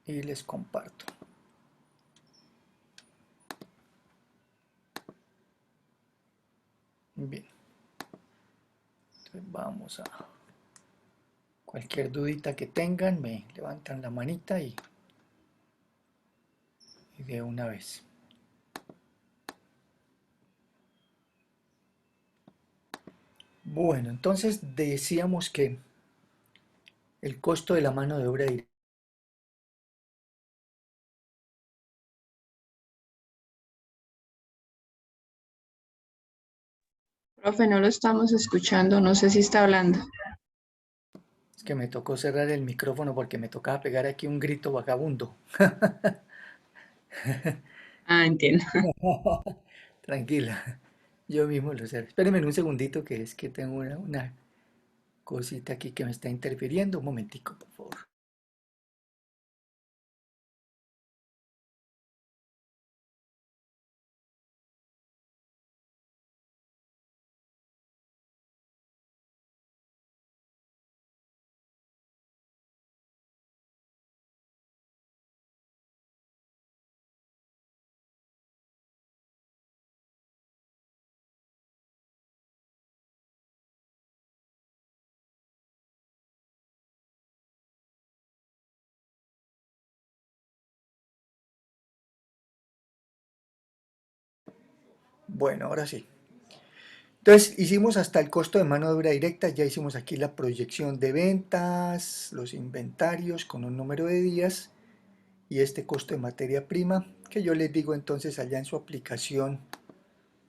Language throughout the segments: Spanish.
y les comparto. Bien, entonces vamos a cualquier dudita que tengan, me levantan la manita y de una vez. Bueno, entonces decíamos que el costo de la mano de obra directa. Profe, no lo estamos escuchando, no sé si está hablando. Es que me tocó cerrar el micrófono porque me tocaba pegar aquí un grito vagabundo. Ah, entiendo. Tranquila, yo mismo lo sé. Espérenme un segundito que es que tengo una cosita aquí que me está interfiriendo. Un momentico, por favor. Bueno, ahora sí. Entonces hicimos hasta el costo de mano de obra directa, ya hicimos aquí la proyección de ventas, los inventarios con un número de días y este costo de materia prima, que yo les digo entonces allá en su aplicación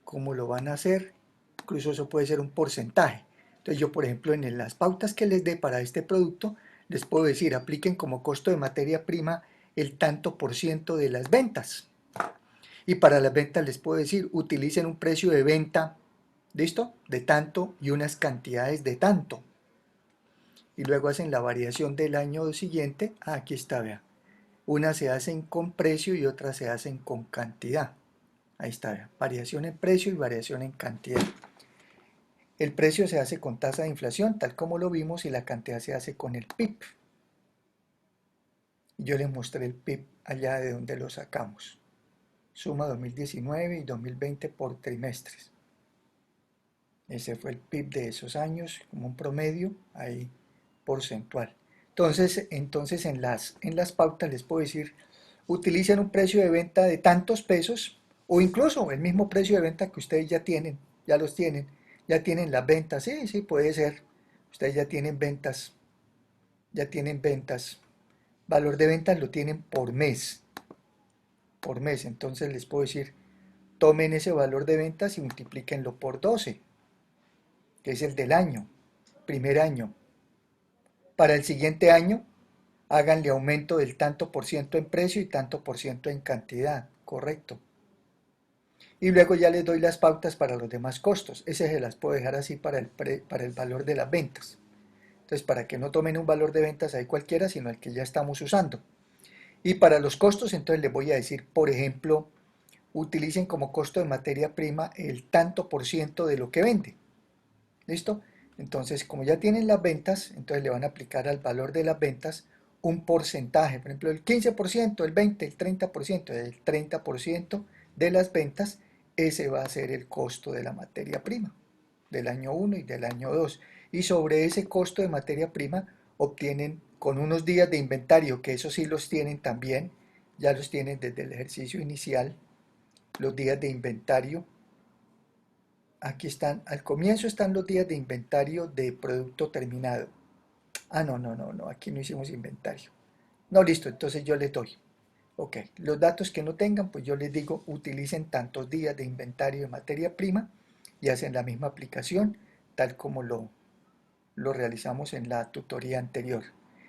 cómo lo van a hacer. Incluso eso puede ser un porcentaje. Entonces yo, por ejemplo, en las pautas que les dé para este producto, les puedo decir, apliquen como costo de materia prima el tanto por ciento de las ventas. Y para las ventas les puedo decir, utilicen un precio de venta, ¿listo? De tanto y unas cantidades de tanto. Y luego hacen la variación del año siguiente. Ah, aquí está, vea. Unas se hacen con precio y otras se hacen con cantidad. Ahí está, vea. Variación en precio y variación en cantidad. El precio se hace con tasa de inflación, tal como lo vimos, y la cantidad se hace con el PIB. Yo les mostré el PIB allá de donde lo sacamos. Suma 2019 y 2020 por trimestres. Ese fue el PIB de esos años, como un promedio ahí porcentual. Entonces en las pautas les puedo decir, utilicen un precio de venta de tantos pesos o incluso el mismo precio de venta que ustedes ya tienen, ya tienen las ventas. Sí, sí, puede ser. Ustedes ya tienen ventas. Valor de ventas lo tienen por mes, por mes. Entonces les puedo decir, tomen ese valor de ventas y multiplíquenlo por 12, que es el del año, primer año. Para el siguiente año, háganle aumento del tanto por ciento en precio y tanto por ciento en cantidad, correcto. Y luego ya les doy las pautas para los demás costos. Ese se las puedo dejar así para el valor de las ventas. Entonces, para que no tomen un valor de ventas ahí cualquiera, sino el que ya estamos usando. Y para los costos, entonces les voy a decir, por ejemplo, utilicen como costo de materia prima el tanto por ciento de lo que vende. ¿Listo? Entonces, como ya tienen las ventas, entonces le van a aplicar al valor de las ventas un porcentaje, por ejemplo, el 15%, el 20%, el 30%, el 30% de las ventas, ese va a ser el costo de la materia prima del año 1 y del año 2. Y sobre ese costo de materia prima obtienen con unos días de inventario, que eso sí los tienen también, ya los tienen desde el ejercicio inicial, los días de inventario. Aquí están, al comienzo están los días de inventario de producto terminado. Ah, no, no, no, no, aquí no hicimos inventario. No, listo, entonces yo les doy. Ok, los datos que no tengan, pues yo les digo, utilicen tantos días de inventario de materia prima y hacen la misma aplicación, tal como lo realizamos en la tutoría anterior.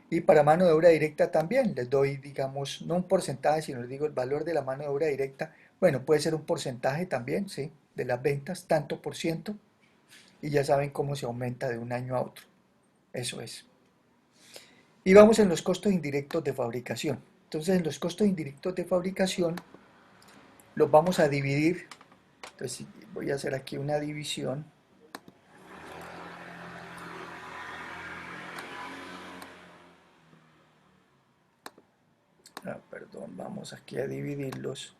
Y para mano de obra directa también les doy, digamos, no un porcentaje, sino les digo el valor de la mano de obra directa. Bueno, puede ser un porcentaje también, ¿sí? De las ventas, tanto por ciento, y ya saben cómo se aumenta de un año a otro. Eso es. Y vamos en los costos indirectos de fabricación. Entonces, en los costos indirectos de fabricación los vamos a dividir. Entonces, voy a hacer aquí una división. Perdón, vamos aquí a dividirlos.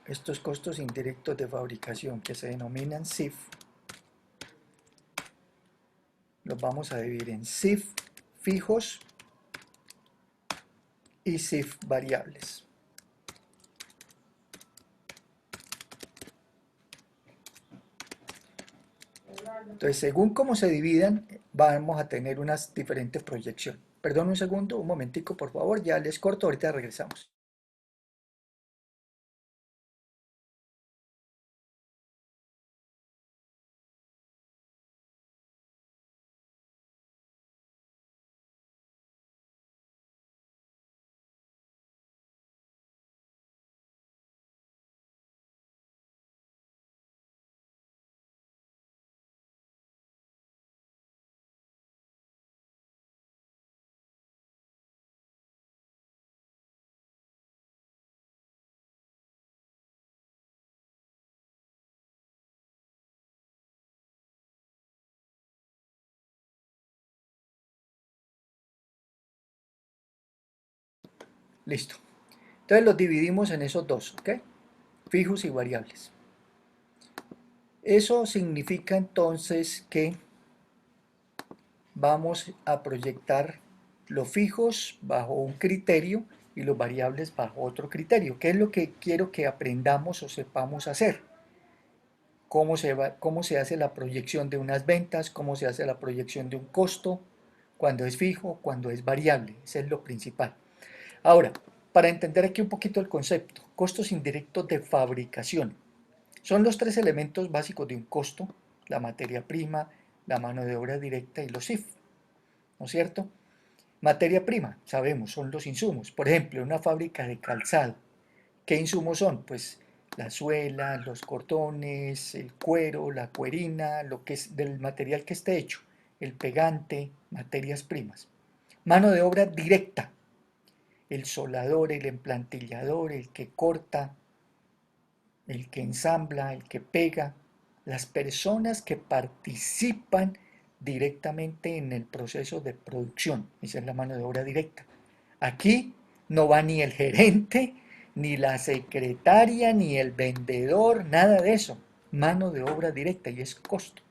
Estos costos indirectos de fabricación que se denominan CIF, los vamos a dividir en CIF fijos y CIF variables. Entonces, según cómo se dividan, vamos a tener unas diferentes proyecciones. Perdón un segundo, un momentico, por favor, ya les corto, ahorita regresamos. Listo. Entonces los dividimos en esos dos, ¿ok? Fijos y variables. Eso significa entonces que vamos a proyectar los fijos bajo un criterio y los variables bajo otro criterio. ¿Qué es lo que quiero que aprendamos o sepamos hacer? Cómo se hace la proyección de unas ventas, cómo se hace la proyección de un costo, cuando es fijo, cuando es variable. Eso es lo principal. Ahora, para entender aquí un poquito el concepto, costos indirectos de fabricación. Son los tres elementos básicos de un costo: la materia prima, la mano de obra directa y los IF, ¿no es cierto? Materia prima, sabemos, son los insumos. Por ejemplo, una fábrica de calzado, ¿qué insumos son? Pues la suela, los cordones, el cuero, la cuerina, lo que es del material que esté hecho, el pegante, materias primas. Mano de obra directa, el soldador, el emplantillador, el que corta, el que ensambla, el que pega, las personas que participan directamente en el proceso de producción. Esa es la mano de obra directa. Aquí no va ni el gerente, ni la secretaria, ni el vendedor, nada de eso. Mano de obra directa y es costo.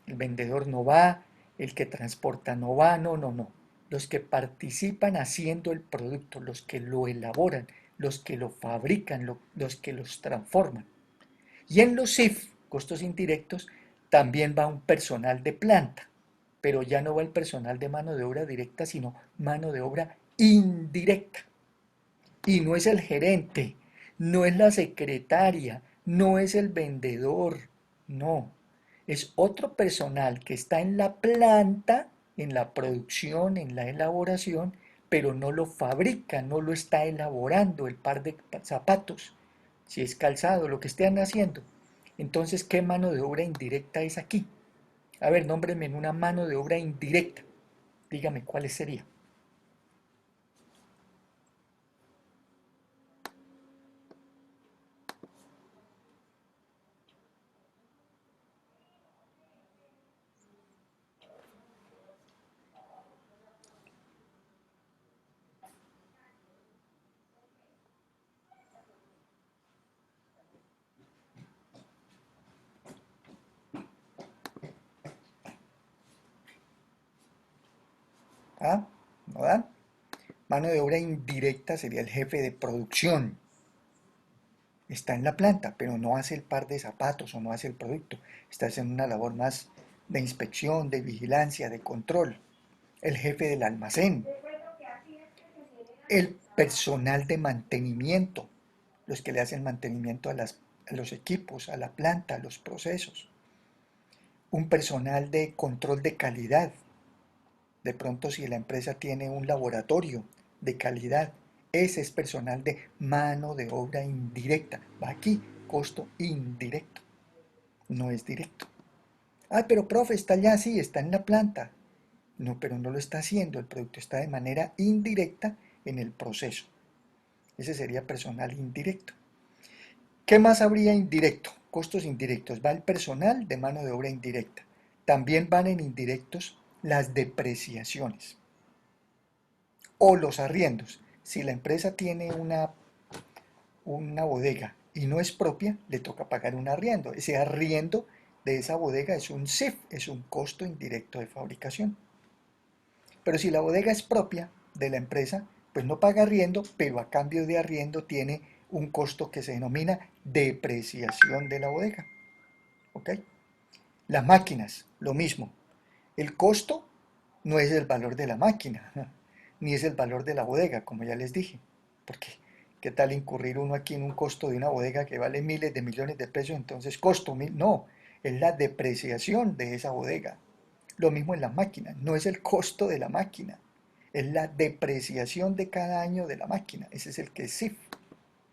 El vendedor no va, el que transporta no va, no, no, no. Los que participan haciendo el producto, los que lo elaboran, los que lo fabrican, los que los transforman. Y en los CIF, costos indirectos, también va un personal de planta, pero ya no va el personal de mano de obra directa, sino mano de obra indirecta. Y no es el gerente, no es la secretaria, no es el vendedor, no. Es otro personal que está en la planta, en la producción, en la elaboración, pero no lo fabrica, no lo está elaborando el par de zapatos, si es calzado, lo que estén haciendo. Entonces, ¿qué mano de obra indirecta es aquí? A ver, nómbreme en una mano de obra indirecta. Dígame cuáles serían. ¿Ah? ¿No dan? Mano de obra indirecta sería el jefe de producción. Está en la planta, pero no hace el par de zapatos o no hace el producto. Está haciendo una labor más de inspección, de vigilancia, de control. El jefe del almacén, el personal de mantenimiento, los que le hacen mantenimiento a los equipos, a la planta, a los procesos. Un personal de control de calidad. De pronto, si la empresa tiene un laboratorio de calidad, ese es personal de mano de obra indirecta. Va aquí, costo indirecto, no es directo. Ah, pero profe, está allá, sí, está en la planta. No, pero no lo está haciendo, el producto está de manera indirecta en el proceso. Ese sería personal indirecto. ¿Qué más habría indirecto? Costos indirectos. Va el personal de mano de obra indirecta. También van en indirectos las depreciaciones. o los arriendos. Si la empresa tiene una bodega y no es propia, le toca pagar un arriendo. Ese arriendo de esa bodega es un CIF, es un costo indirecto de fabricación. Pero si la bodega es propia de la empresa, pues no paga arriendo, pero a cambio de arriendo tiene un costo que se denomina depreciación de la bodega. ¿Ok? Las máquinas, lo mismo. El costo no es el valor de la máquina, ni es el valor de la bodega, como ya les dije. Porque, ¿qué tal incurrir uno aquí en un costo de una bodega que vale miles de millones de pesos? Entonces, costo, no, es la depreciación de esa bodega. Lo mismo en las máquinas, no es el costo de la máquina, es la depreciación de cada año de la máquina. Ese es el que es CIF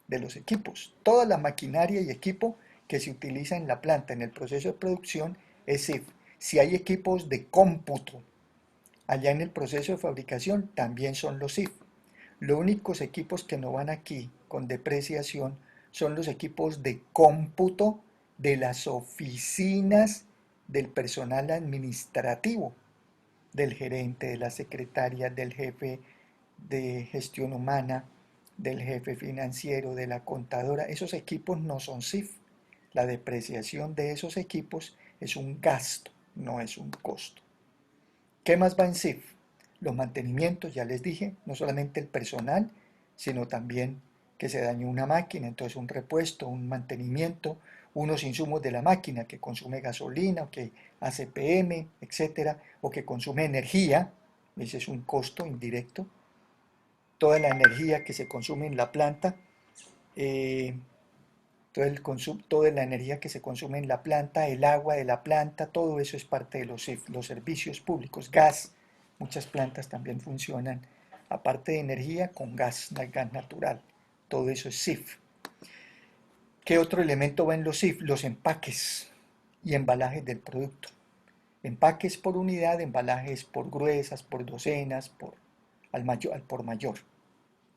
de los equipos. Toda la maquinaria y equipo que se utiliza en la planta, en el proceso de producción, es CIF. Si hay equipos de cómputo allá en el proceso de fabricación, también son los CIF. Los únicos equipos que no van aquí con depreciación son los equipos de cómputo de las oficinas del personal administrativo, del gerente, de la secretaria, del jefe de gestión humana, del jefe financiero, de la contadora. Esos equipos no son CIF. La depreciación de esos equipos es un gasto, no es un costo. ¿Qué más va en CIF? Los mantenimientos, ya les dije, no solamente el personal, sino también que se dañó una máquina, entonces un repuesto, un mantenimiento, unos insumos de la máquina que consume gasolina, o que hace PM, etcétera, o que consume energía, ese es un costo indirecto. Toda la energía que se consume en la planta, eh, toda la energía que se consume en la planta, el agua de la planta, todo eso es parte de los servicios públicos. Gas, muchas plantas también funcionan, aparte de energía, con gas natural. Todo eso es CIF. ¿Qué otro elemento va en los CIF? Los empaques y embalajes del producto. Empaques por unidad, embalajes por gruesas, por docenas, al por mayor.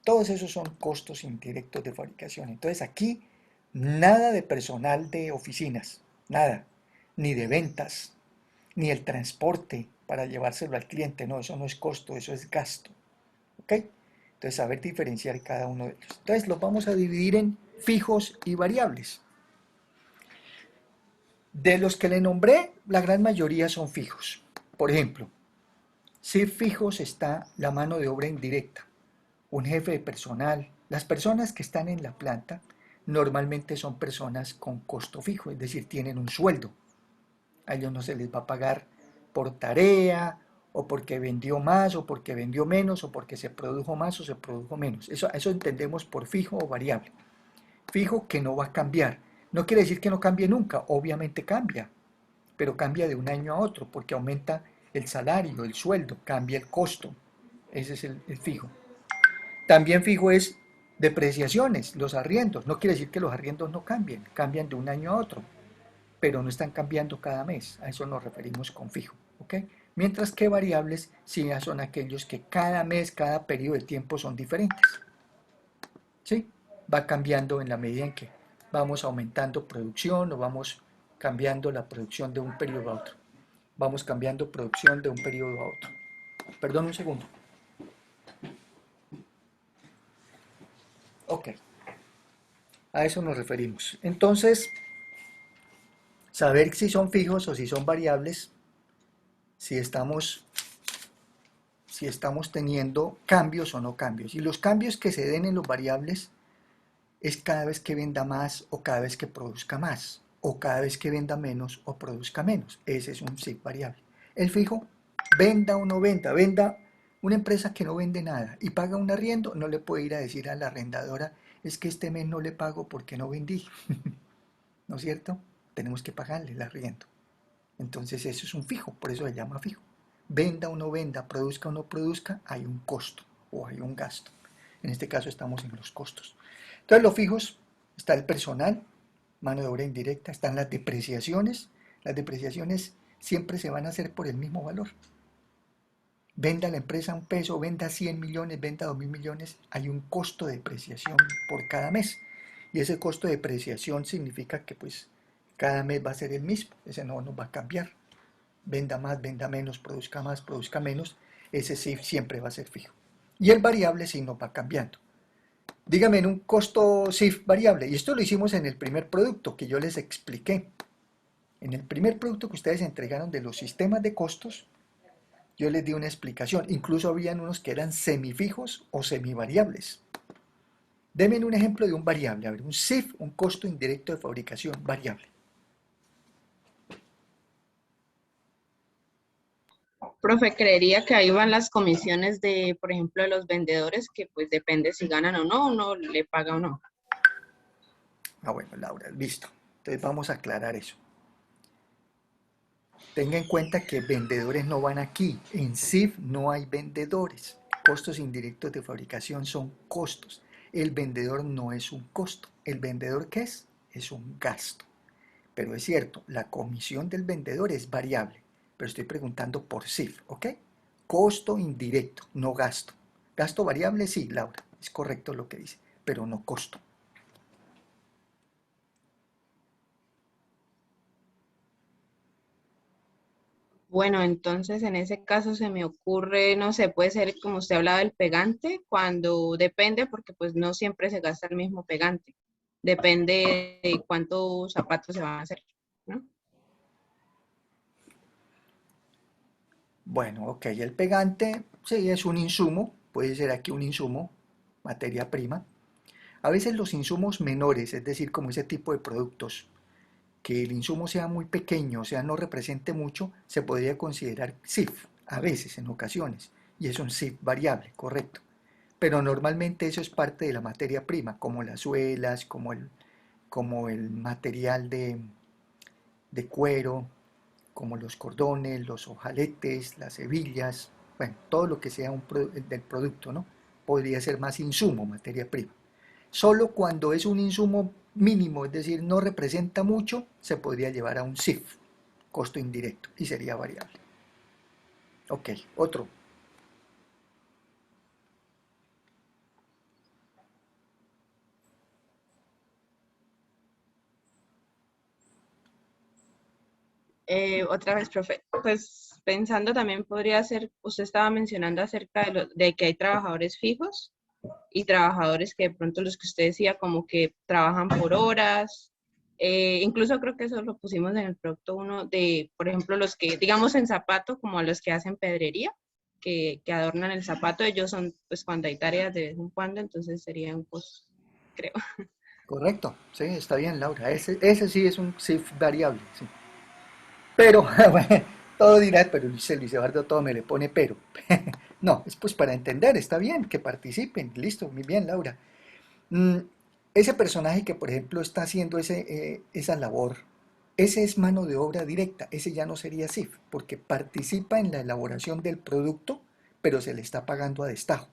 Todos esos son costos indirectos de fabricación. Entonces aquí nada de personal de oficinas, nada, ni de ventas, ni el transporte para llevárselo al cliente. No, eso no es costo, eso es gasto. ¿Ok? Entonces saber diferenciar cada uno de ellos. Entonces los vamos a dividir en fijos y variables. De los que le nombré, la gran mayoría son fijos. Por ejemplo, si fijos está la mano de obra indirecta, un jefe de personal. Las personas que están en la planta normalmente son personas con costo fijo, es decir, tienen un sueldo. A ellos no se les va a pagar por tarea, o porque vendió más, o porque vendió menos, o porque se produjo más o se produjo menos. Eso entendemos por fijo o variable. Fijo que no va a cambiar. No quiere decir que no cambie nunca, obviamente cambia, pero cambia de un año a otro, porque aumenta el salario, el sueldo, cambia el costo. Ese es el fijo. También fijo es depreciaciones, los arriendos. No quiere decir que los arriendos no cambien, cambian de un año a otro, pero no están cambiando cada mes. A eso nos referimos con fijo. ¿Ok? Mientras que variables sí son aquellos que cada mes, cada periodo de tiempo son diferentes. ¿Sí? Va cambiando en la medida en que vamos aumentando producción o vamos cambiando la producción de un periodo a otro. Vamos cambiando producción de un periodo a otro. Perdón un segundo. Ok, a eso nos referimos. Entonces, saber si son fijos o si son variables, si estamos teniendo cambios o no cambios. Y los cambios que se den en los variables es cada vez que venda más o cada vez que produzca más, o cada vez que venda menos o produzca menos. Ese es un sí variable. El fijo, venda o no venda, venda una empresa que no vende nada y paga un arriendo, no le puede ir a decir a la arrendadora, es que este mes no le pago porque no vendí, ¿no es cierto? Tenemos que pagarle el arriendo. Entonces eso es un fijo, por eso se llama fijo. Venda o no venda, produzca o no produzca, hay un costo o hay un gasto. En este caso estamos en los costos. Entonces los fijos, está el personal, mano de obra indirecta, están las depreciaciones. Las depreciaciones siempre se van a hacer por el mismo valor. Venda la empresa un peso, venda 100 millones, venda 2.000 millones, hay un costo de depreciación por cada mes. Y ese costo de depreciación significa que pues cada mes va a ser el mismo, ese no nos va a cambiar. Venda más, venda menos, produzca más, produzca menos, ese sí siempre va a ser fijo. Y el variable sí nos va cambiando. Dígame en un costo CIF variable, y esto lo hicimos en el primer producto que yo les expliqué. En el primer producto que ustedes entregaron de los sistemas de costos, yo les di una explicación. Incluso habían unos que eran semifijos o semivariables. Denme un ejemplo de un variable, a ver, un CIF, un costo indirecto de fabricación variable. Profe, creería que ahí van las comisiones de, por ejemplo, de los vendedores, que pues depende si ganan o no, uno le paga o no. Ah, bueno, Laura, listo. Entonces vamos a aclarar eso. Tenga en cuenta que vendedores no van aquí. En CIF no hay vendedores. Costos indirectos de fabricación son costos. El vendedor no es un costo. ¿El vendedor qué es? Es un gasto. Pero es cierto, la comisión del vendedor es variable. Pero estoy preguntando por CIF, ¿ok? Costo indirecto, no gasto. Gasto variable, sí, Laura, es correcto lo que dice, pero no costo. Bueno, entonces en ese caso se me ocurre, no sé, puede ser como usted hablaba del pegante, cuando depende, porque pues no siempre se gasta el mismo pegante. Depende de cuántos zapatos se van a hacer, ¿no? Bueno, ok, el pegante, sí, es un insumo, puede ser aquí un insumo, materia prima. A veces los insumos menores, es decir, como ese tipo de productos, que el insumo sea muy pequeño, o sea, no represente mucho, se podría considerar CIF, a veces, en ocasiones, y es un CIF variable, correcto. Pero normalmente eso es parte de la materia prima, como las suelas, como el material de cuero, como los cordones, los ojaletes, las hebillas, bueno, todo lo que sea del producto, ¿no? Podría ser más insumo, materia prima. Solo cuando es un insumo mínimo, es decir, no representa mucho, se podría llevar a un CIF, costo indirecto, y sería variable. Ok, otro. Otra vez, profe, pues pensando también podría ser, usted estaba mencionando acerca de que hay trabajadores fijos y trabajadores que de pronto los que usted decía como que trabajan por horas. Incluso creo que eso lo pusimos en el producto uno de, por ejemplo, los que, digamos en zapato, como a los que hacen pedrería, que adornan el zapato, ellos son, pues cuando hay tareas de vez en cuando, entonces serían, pues, creo. Correcto, sí, está bien, Laura. Ese sí es un CIF variable, sí. Pero, bueno, todo dirá, pero Luis Eduardo todo me le pone pero. No, es pues para entender, está bien, que participen. Listo, muy bien, Laura. Mm, ese personaje que, por ejemplo, está haciendo esa labor, ese es mano de obra directa, ese ya no sería CIF, porque participa en la elaboración del producto, pero se le está pagando a destajo.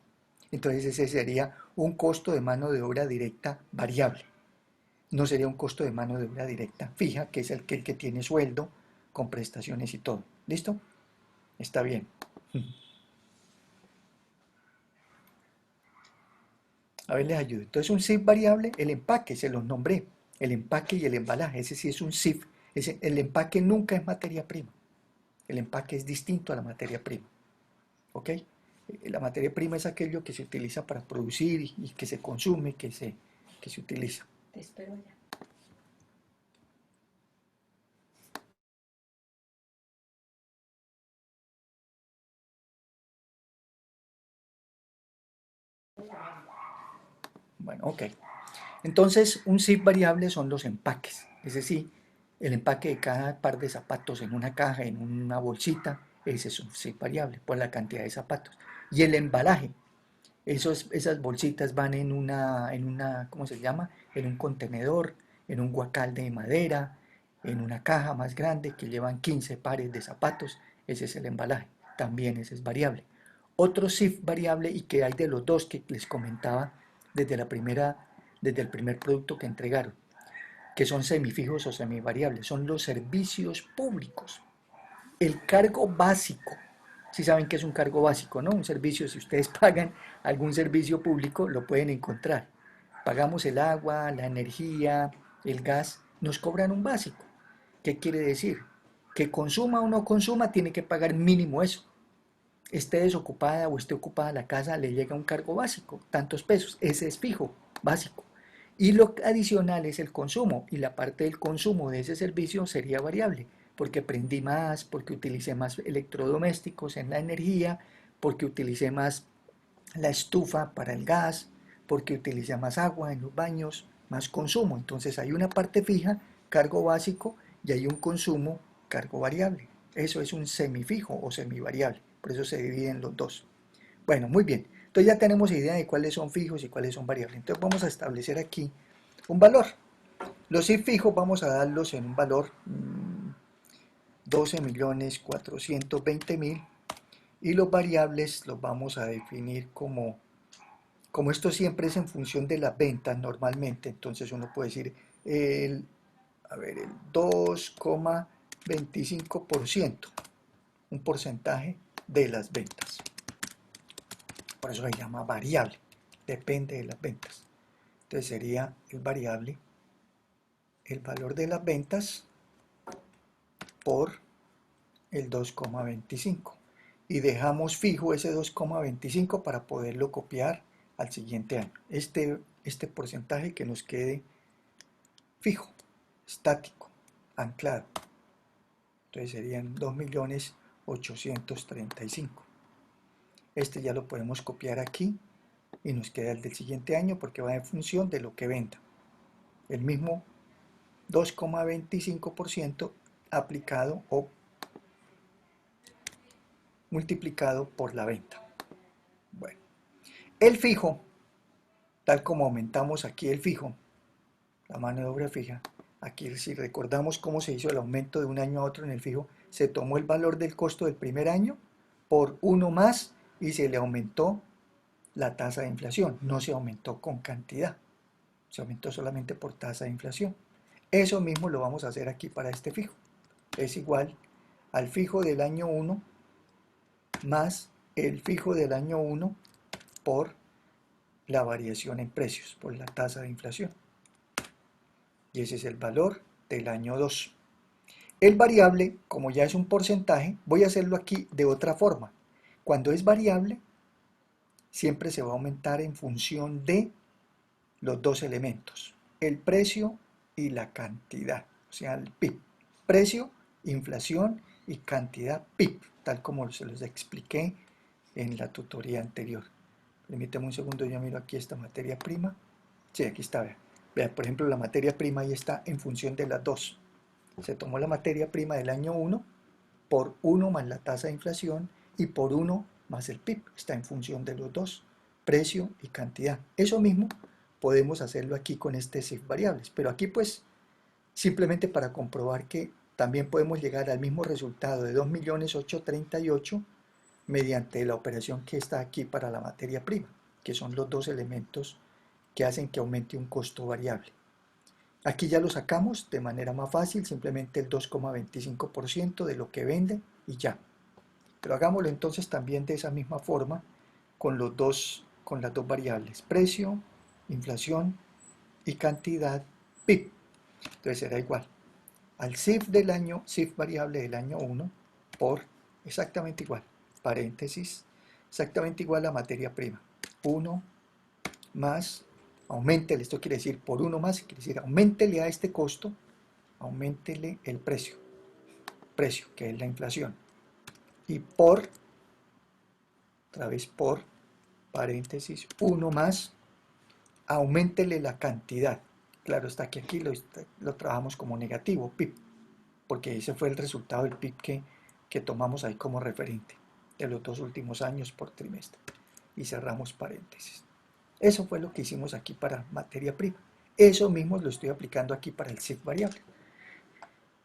Entonces ese sería un costo de mano de obra directa variable. No sería un costo de mano de obra directa fija, que es el que tiene sueldo, con prestaciones y todo. ¿Listo? Está bien. A ver, les ayudo. Entonces, un CIF variable, el empaque, se los nombré. El empaque y el embalaje, ese sí es un CIF. El empaque nunca es materia prima. El empaque es distinto a la materia prima. ¿Ok? La materia prima es aquello que se utiliza para producir y que se consume, que se utiliza. Te espero ya. Bueno, ok. Entonces, un zip variable son los empaques. Es decir, el empaque de cada par de zapatos en una caja, en una bolsita, ese es un zip variable por la cantidad de zapatos. Y el embalaje, esas bolsitas van en una, ¿cómo se llama? En un contenedor, en un guacal de madera, en una caja más grande que llevan 15 pares de zapatos. Ese es el embalaje. También ese es variable. Otro SIF variable y que hay de los dos que les comentaba desde desde el primer producto que entregaron, que son semifijos o semivariables, son los servicios públicos. El cargo básico, si saben que es un cargo básico, ¿no? Un servicio, si ustedes pagan algún servicio público, lo pueden encontrar. Pagamos el agua, la energía, el gas, nos cobran un básico. ¿Qué quiere decir? Que consuma o no consuma, tiene que pagar mínimo eso. esté desocupada o esté ocupada la casa, le llega un cargo básico, tantos pesos, ese es fijo, básico. Y lo adicional es el consumo, y la parte del consumo de ese servicio sería variable, porque prendí más, porque utilicé más electrodomésticos en la energía, porque utilicé más la estufa para el gas, porque utiliza más agua en los baños, más consumo. Entonces hay una parte fija, cargo básico, y hay un consumo, cargo variable. Eso es un semifijo o semivariable. Por eso se dividen los dos. Bueno, muy bien. Entonces ya tenemos idea de cuáles son fijos y cuáles son variables. Entonces vamos a establecer aquí un valor. Los sí fijos vamos a darlos en un valor 12.420.000 y los variables los vamos a definir como esto siempre es en función de las ventas normalmente, entonces uno puede decir el 2,25%, un porcentaje de las ventas. Por eso se llama variable, depende de las ventas. Entonces sería el variable, el valor de las ventas por el 2,25. Y dejamos fijo ese 2,25 para poderlo copiar al siguiente año. Este porcentaje que nos quede fijo, estático, anclado. Entonces serían 2.835.000. Este ya lo podemos copiar aquí y nos queda el del siguiente año porque va en función de lo que venda. El mismo 2,25% aplicado o multiplicado por la venta. Bueno, el fijo, tal como aumentamos aquí el fijo, la mano de obra fija, aquí si recordamos cómo se hizo el aumento de un año a otro en el fijo, se tomó el valor del costo del primer año por uno más y se le aumentó la tasa de inflación, no se aumentó con cantidad, se aumentó solamente por tasa de inflación. Eso mismo lo vamos a hacer aquí para este fijo. Es igual al fijo del año 1 más el fijo del año 1 por la variación en precios, por la tasa de inflación. Y ese es el valor del año 2. El variable, como ya es un porcentaje, voy a hacerlo aquí de otra forma. Cuando es variable, siempre se va a aumentar en función de los dos elementos, el precio y la cantidad, o sea, el PIB. Precio, inflación y cantidad PIB, tal como se los expliqué en la tutoría anterior. Permítame un segundo, yo miro aquí esta materia prima. Sí, aquí está, vea. Vea, por ejemplo, la materia prima ahí está en función de las dos. Se tomó la materia prima del año 1 por 1 más la tasa de inflación y por 1 más el PIB. Está en función de los dos, precio y cantidad. Eso mismo podemos hacerlo aquí con este SIF variables, pero aquí pues simplemente para comprobar que también podemos llegar al mismo resultado de 2.838.000 mediante la operación que está aquí para la materia prima, que son los dos elementos que hacen que aumente un costo variable. Aquí ya lo sacamos de manera más fácil, simplemente el 2,25% de lo que vende y ya. Pero hagámoslo entonces también de esa misma forma con las dos variables, precio, inflación y cantidad PIB. Entonces será igual al CIF del año, CIF variable del año 1 por exactamente igual, paréntesis, exactamente igual a materia prima. 1 más, aumentele, esto quiere decir por 1 más, quiere decir aumentele a este costo, aumentele el precio, que es la inflación. Y por, otra vez por, paréntesis, 1 más, aumentele la cantidad. Claro está que aquí lo trabajamos como negativo, PIB, porque ese fue el resultado del PIB que tomamos ahí como referente de los 2 últimos años por trimestre. Y cerramos paréntesis. Eso fue lo que hicimos aquí para materia prima. Eso mismo lo estoy aplicando aquí para el SIF variable.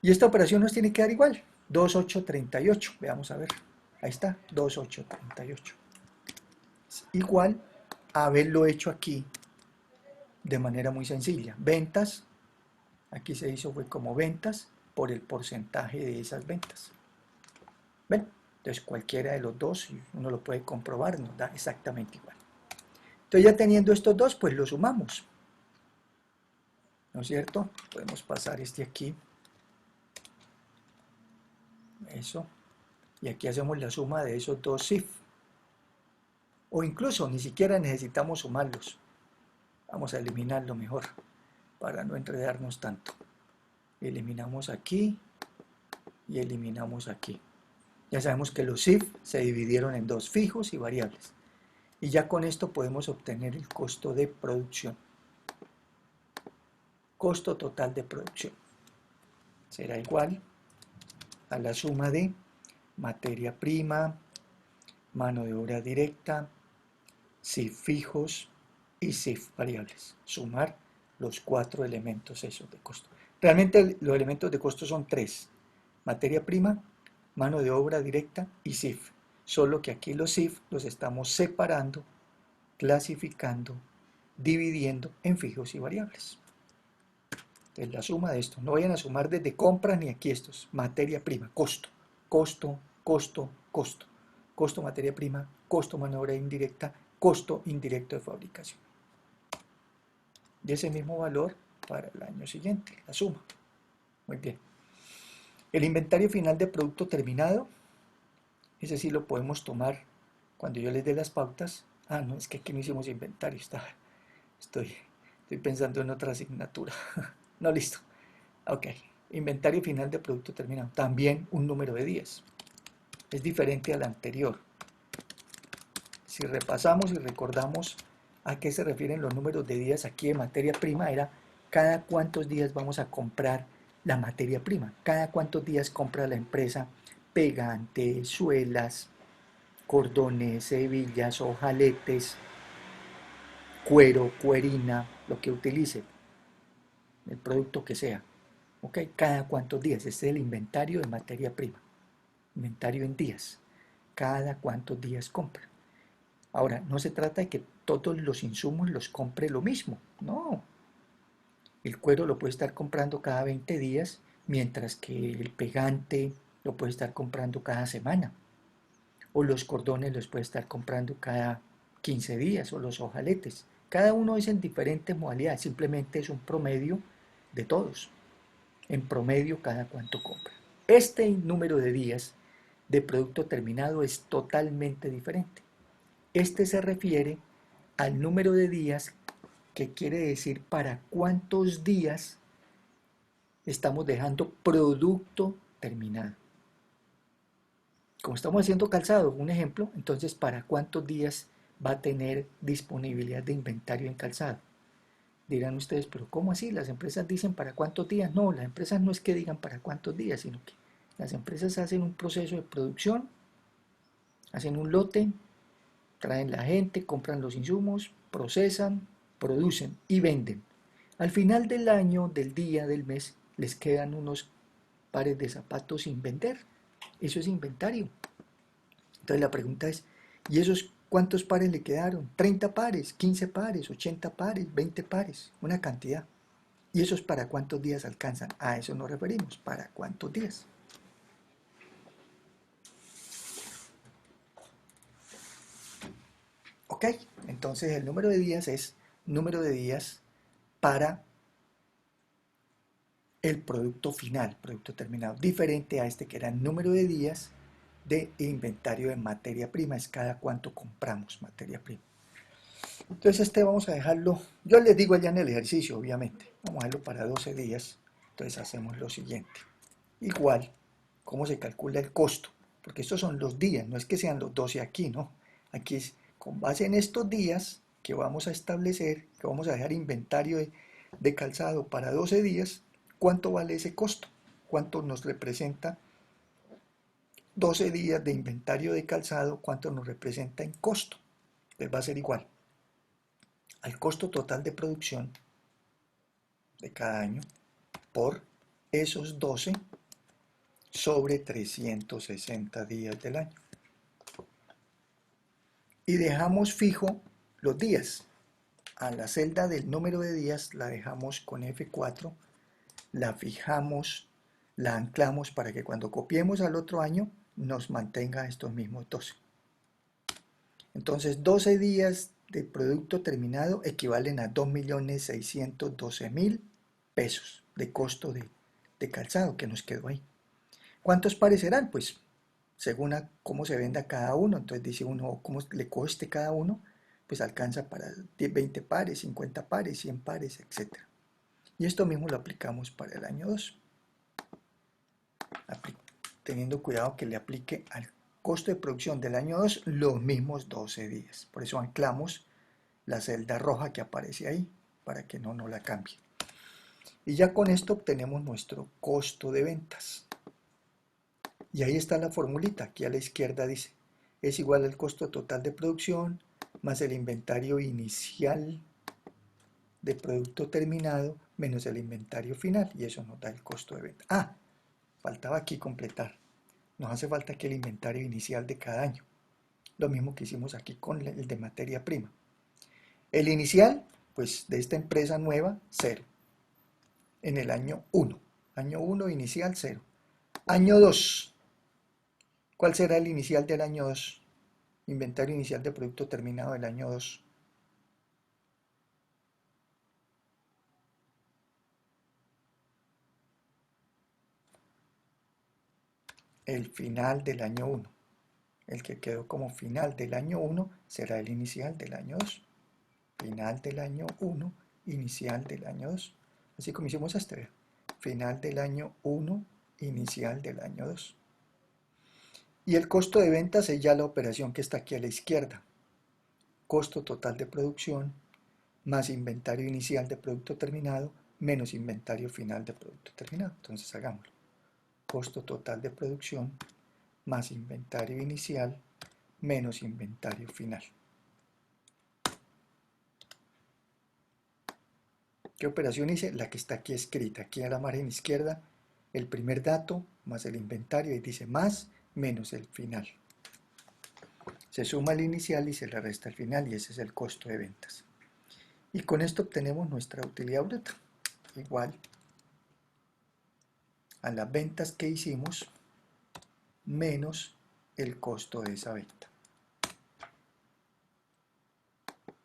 Y esta operación nos tiene que dar igual, 2.838. Veamos a ver, ahí está, 2.838. Igual a haberlo hecho aquí de manera muy sencilla. Ventas, aquí se hizo fue como ventas por el porcentaje de esas ventas. ¿Ven? Entonces cualquiera de los dos, uno lo puede comprobar, nos da exactamente igual. Entonces ya teniendo estos dos, pues los sumamos. ¿No es cierto? Podemos pasar este aquí. Eso. Y aquí hacemos la suma de esos dos SIF. O incluso ni siquiera necesitamos sumarlos. Vamos a eliminarlo mejor para no enredarnos tanto. Eliminamos aquí y eliminamos aquí. Ya sabemos que los SIF se dividieron en dos, fijos y variables. Y ya con esto podemos obtener el costo de producción. Costo total de producción. Será igual a la suma de materia prima, mano de obra directa, SIF fijos y SIF variables. Sumar los 4 elementos esos de costo. Realmente los elementos de costo son 3. Materia prima, mano de obra directa y SIF. Solo que aquí los SIF los estamos separando, clasificando, dividiendo en fijos y variables. Entonces la suma de esto, no vayan a sumar desde compras ni aquí estos, materia prima, costo, costo, costo, costo, costo materia prima, costo mano de obra indirecta, costo indirecto de fabricación. Y ese mismo valor para el año siguiente, la suma. Muy bien. El inventario final de producto terminado, ese sí lo podemos tomar cuando yo les dé las pautas. Ah, no, es que aquí no hicimos inventario, estoy pensando en otra asignatura. No, listo. Ok, inventario final de producto terminado. También un número de días. Es diferente al anterior. Si repasamos y recordamos a qué se refieren los números de días aquí de materia prima, era cada cuántos días vamos a comprar la materia prima. Cada cuántos días compra la empresa pegantes, suelas, cordones, hebillas, ojaletes, cuero, cuerina, lo que utilice, el producto que sea. ¿Ok? Cada cuántos días. Este es el inventario de materia prima. Inventario en días. Cada cuántos días compra. Ahora, no se trata de que todos los insumos los compre lo mismo. No. El cuero lo puede estar comprando cada 20 días, mientras que el pegante lo puede estar comprando cada semana. O los cordones los puede estar comprando cada 15 días, o los ojaletes. Cada uno es en diferentes modalidades, simplemente es un promedio de todos. En promedio, cada cuánto compra. Este número de días de producto terminado es totalmente diferente. Este se refiere al número de días, que quiere decir para cuántos días estamos dejando producto terminado. Como estamos haciendo calzado, un ejemplo, entonces para cuántos días va a tener disponibilidad de inventario en calzado. Dirán ustedes, pero ¿cómo así? Las empresas dicen para cuántos días. No, las empresas no es que digan para cuántos días, sino que las empresas hacen un proceso de producción, hacen un lote, traen la gente, compran los insumos, procesan, producen y venden. Al final del año, del día, del mes, les quedan unos pares de zapatos sin vender. Eso es inventario. Entonces la pregunta es, ¿y esos cuántos pares le quedaron? 30 pares, 15 pares, 80 pares, 20 pares, una cantidad. ¿Y esos para cuántos días alcanzan? A eso nos referimos, ¿para cuántos días? Ok, entonces el número de días es número de días para el producto final, producto terminado, diferente a este que era el número de días de inventario de materia prima, es cada cuánto compramos materia prima. Entonces este vamos a dejarlo, yo les digo allá en el ejercicio, obviamente, vamos a dejarlo para 12 días, entonces hacemos lo siguiente. Igual, ¿cómo se calcula el costo? Porque estos son los días, no es que sean los 12 aquí, ¿no? Aquí es con base en estos días que vamos a establecer, que vamos a dejar inventario de calzado para 12 días, ¿cuánto vale ese costo? ¿Cuánto nos representa 12 días de inventario de calzado? ¿Cuánto nos representa en costo? Les va a ser igual al costo total de producción de cada año por esos 12 sobre 360 días del año. Y dejamos fijo los días. A la celda del número de días la dejamos con F4, la fijamos, la anclamos para que cuando copiemos al otro año nos mantenga estos mismos 12. Entonces 12 días de producto terminado equivalen a 2.612.000 pesos de costo de calzado que nos quedó ahí. ¿Cuántos pares serán? Pues según a cómo se venda cada uno. Entonces dice uno cómo le cueste cada uno, pues alcanza para 10, 20 pares, 50 pares, 100 pares, etc. Y esto mismo lo aplicamos para el año 2, teniendo cuidado que le aplique al costo de producción del año 2 los mismos 12 días. Por eso anclamos la celda roja que aparece ahí, para que no la cambie. Y ya con esto obtenemos nuestro costo de ventas. Y ahí está la formulita, aquí a la izquierda dice, es igual al costo total de producción más el inventario inicial de producto terminado menos el inventario final, y eso nos da el costo de venta. Ah, faltaba aquí completar. Nos hace falta aquí el inventario inicial de cada año. Lo mismo que hicimos aquí con el de materia prima. El inicial, pues de esta empresa nueva, 0. En el año 1. Año 1 inicial, 0. Año 2. ¿Cuál será el inicial del año 2? Inventario inicial de producto terminado del año 2. El final del año 1. El que quedó como final del año 1 será el inicial del año 2. Final del año 1, inicial del año 2. Así como hicimos este. Final del año 1, inicial del año 2. Y el costo de ventas es ya la operación que está aquí a la izquierda. Costo total de producción más inventario inicial de producto terminado menos inventario final de producto terminado. Entonces hagámoslo. Costo total de producción más inventario inicial menos inventario final. ¿Qué operación hice? La que está aquí escrita. Aquí a la margen izquierda, el primer dato más el inventario y dice más menos el final. Se suma el inicial y se le resta el final y ese es el costo de ventas. Y con esto obtenemos nuestra utilidad bruta, igual a las ventas que hicimos menos el costo de esa venta.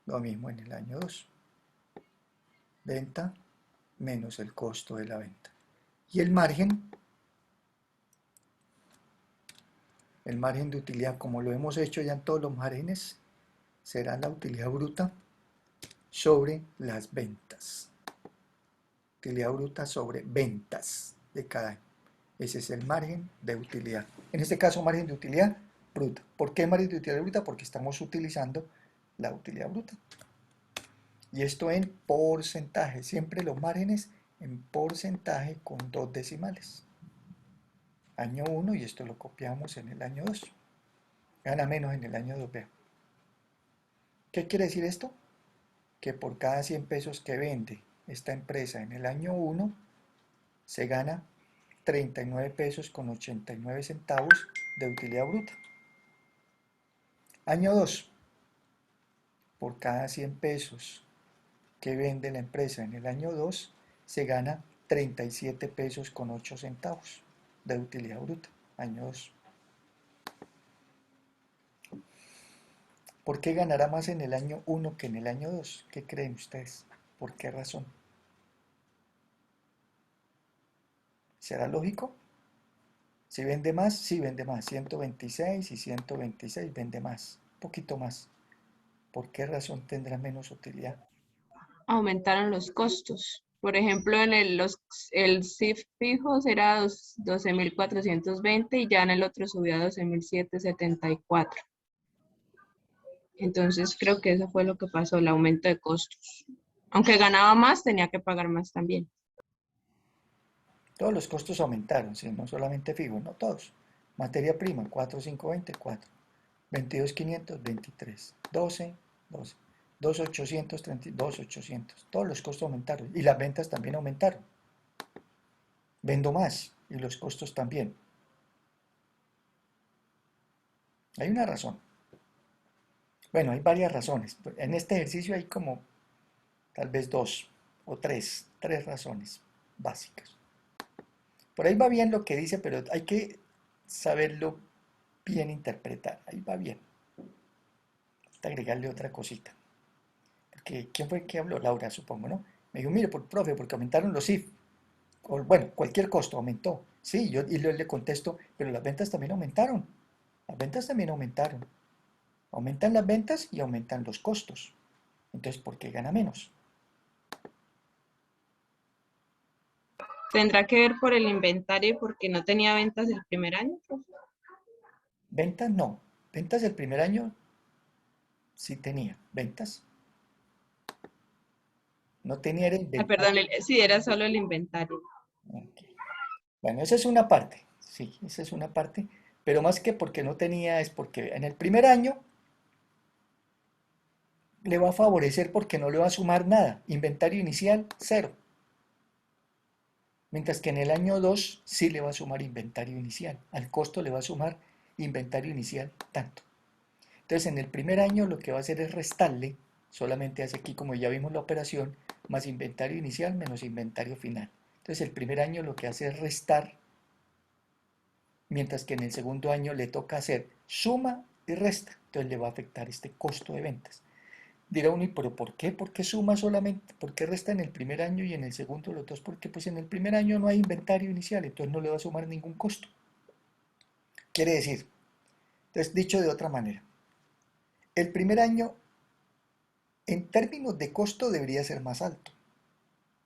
Lo mismo en el año 2. Venta menos el costo de la venta. Y el margen de utilidad, como lo hemos hecho ya en todos los márgenes, será la utilidad bruta sobre las ventas. Utilidad bruta sobre ventas de cada año. Ese es el margen de utilidad. En este caso, margen de utilidad bruta. ¿Por qué margen de utilidad bruta? Porque estamos utilizando la utilidad bruta. Y esto en porcentaje. Siempre los márgenes en porcentaje con 2 decimales. Año 1 y esto lo copiamos en el año 2. Gana menos en el año 2. Vea. ¿Qué quiere decir esto? Que por cada 100 pesos que vende esta empresa en el año 1, se gana 39 pesos con 89 centavos de utilidad bruta. Año 2, por cada 100 pesos que vende la empresa en el año 2, se gana 37 pesos con 8 centavos de utilidad bruta. Año 2. ¿Por qué ganará más en el año 1 que en el año 2? ¿Qué creen ustedes? ¿Por qué razón? ¿Será lógico? Si vende más, sí vende más. 126 y 126 vende más. Un poquito más. ¿Por qué razón tendrá menos utilidad? Aumentaron los costos. Por ejemplo, en el CIF fijo será 12.420 y ya en el otro subió a 12.774. Entonces creo que eso fue lo que pasó, el aumento de costos. Aunque ganaba más, tenía que pagar más también. Todos los costos aumentaron, ¿sí? No solamente fijo, no todos. Materia prima, 4,520, 4. 22,500, 23. 12, 12. 2,830, 2,800. Todos los costos aumentaron. Y las ventas también aumentaron. Vendo más y los costos también. Hay una razón. Bueno, hay varias razones. En este ejercicio hay como tal vez 2 o 3 razones básicas. Por ahí va bien lo que dice, pero hay que saberlo bien interpretar. Ahí va bien. Hay que agregarle otra cosita. Porque, ¿quién fue el que habló? Laura, supongo, ¿no? Me dijo, mire, profe, porque aumentaron los IF. O, bueno, cualquier costo aumentó. Sí, y yo le contesto, pero las ventas también aumentaron. Las ventas también aumentaron. Aumentan las ventas y aumentan los costos. Entonces, ¿por qué gana menos? ¿Tendrá que ver por el inventario porque no tenía ventas el primer año, profe? Ventas no. Ventas el primer año sí tenía. Ventas. No tenía el Ah, perdón, inventario. sí, era solo el inventario. Ok. Bueno, esa es una parte. Sí, esa es una parte. Pero más que porque no tenía, es porque en el primer año le va a favorecer porque no le va a sumar nada. Inventario inicial, cero. Mientras que en el año 2 sí le va a sumar inventario inicial. Al costo le va a sumar inventario inicial tanto. Entonces en el primer año lo que va a hacer es restarle, solamente hace aquí como ya vimos la operación, más inventario inicial menos inventario final. Entonces el primer año lo que hace es restar, mientras que en el segundo año le toca hacer suma y resta. Entonces le va a afectar este costo de ventas. Dirá uno, ¿y pero por qué? ¿Por qué suma solamente? ¿Por qué resta en el primer año y en el segundo los dos? Porque pues en el primer año no hay inventario inicial, entonces no le va a sumar ningún costo. Quiere decir, entonces dicho de otra manera, el primer año en términos de costo debería ser más alto.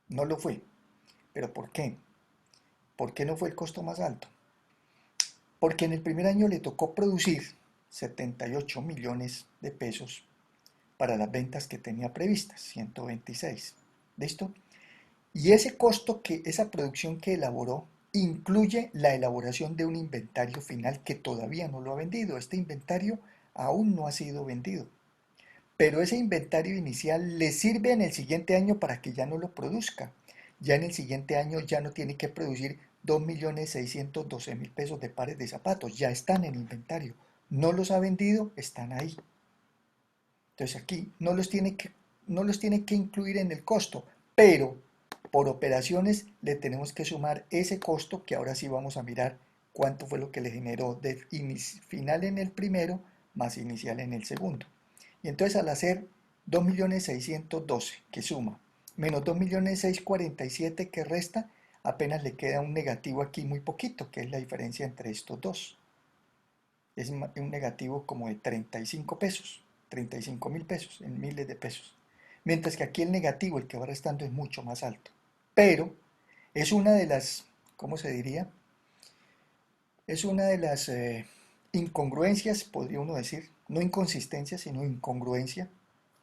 No lo fue. ¿Pero por qué? ¿Por qué no fue el costo más alto? Porque en el primer año le tocó producir 78 millones de pesos para las ventas que tenía previstas, 126. ¿Listo? Y ese costo esa producción que elaboró, incluye la elaboración de un inventario final que todavía no lo ha vendido. Este inventario aún no ha sido vendido. Pero ese inventario inicial le sirve en el siguiente año para que ya no lo produzca. Ya en el siguiente año ya no tiene que producir 2.612.000 pesos de pares de zapatos. Ya están en inventario. No los ha vendido, están ahí. Entonces aquí no los tiene que incluir en el costo, pero por operaciones le tenemos que sumar ese costo que ahora sí vamos a mirar cuánto fue lo que le generó de final en el primero más inicial en el segundo. Y entonces al hacer 2.612.000 que suma, menos 2.647.000 que resta, apenas le queda un negativo aquí muy poquito, que es la diferencia entre estos dos. Es un negativo como de 35 pesos, 35.000 pesos, en miles de pesos. Mientras que aquí el negativo, el que va restando, es mucho más alto. Pero es una de las, ¿cómo se diría? Es una de las incongruencias, podría uno decir, no inconsistencia, sino incongruencia,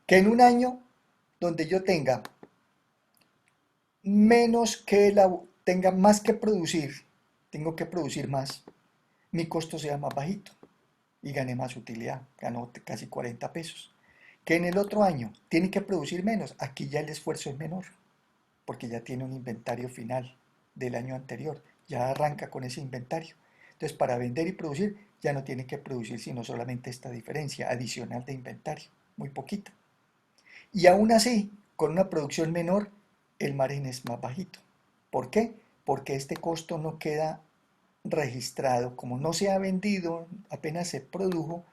que en un año donde yo tenga más que producir, tengo que producir más, mi costo sea más bajito y gane más utilidad, ganó casi 40 pesos. Que en el otro año tiene que producir menos, aquí ya el esfuerzo es menor, porque ya tiene un inventario final del año anterior, ya arranca con ese inventario. Entonces, para vender y producir, ya no tiene que producir sino solamente esta diferencia adicional de inventario, muy poquita. Y aún así, con una producción menor, el margen es más bajito. ¿Por qué? Porque este costo no queda registrado, como no se ha vendido, apenas se produjo,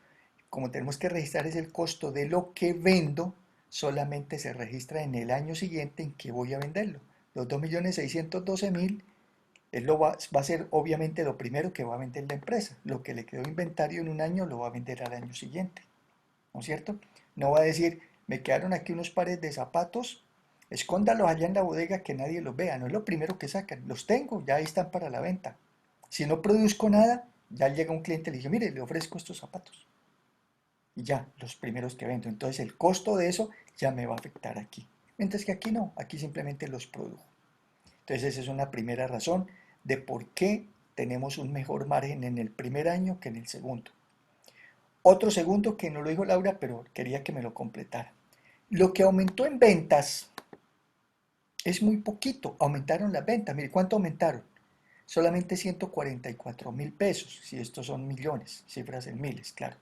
como tenemos que registrar es el costo de lo que vendo, solamente se registra en el año siguiente en que voy a venderlo. Los 2.612.000, va a ser obviamente lo primero que va a vender la empresa. Lo que le quedó inventario en un año lo va a vender al año siguiente, ¿no es cierto? No va a decir, me quedaron aquí unos pares de zapatos, escóndalos allá en la bodega que nadie los vea, no es lo primero que sacan, los tengo, ya ahí están para la venta. Si no produzco nada, ya llega un cliente y le dice, mire, le ofrezco estos zapatos. Y ya, los primeros que vendo. Entonces el costo de eso ya me va a afectar aquí. Mientras que aquí no, aquí simplemente los produjo. Entonces esa es una primera razón de por qué tenemos un mejor margen en el primer año que en el segundo. Otro segundo que no lo dijo Laura, pero quería que me lo completara. Lo que aumentó en ventas es muy poquito. Aumentaron las ventas. Mire, ¿cuánto aumentaron? Solamente 144.000 pesos, si estos son millones, cifras en miles, claro.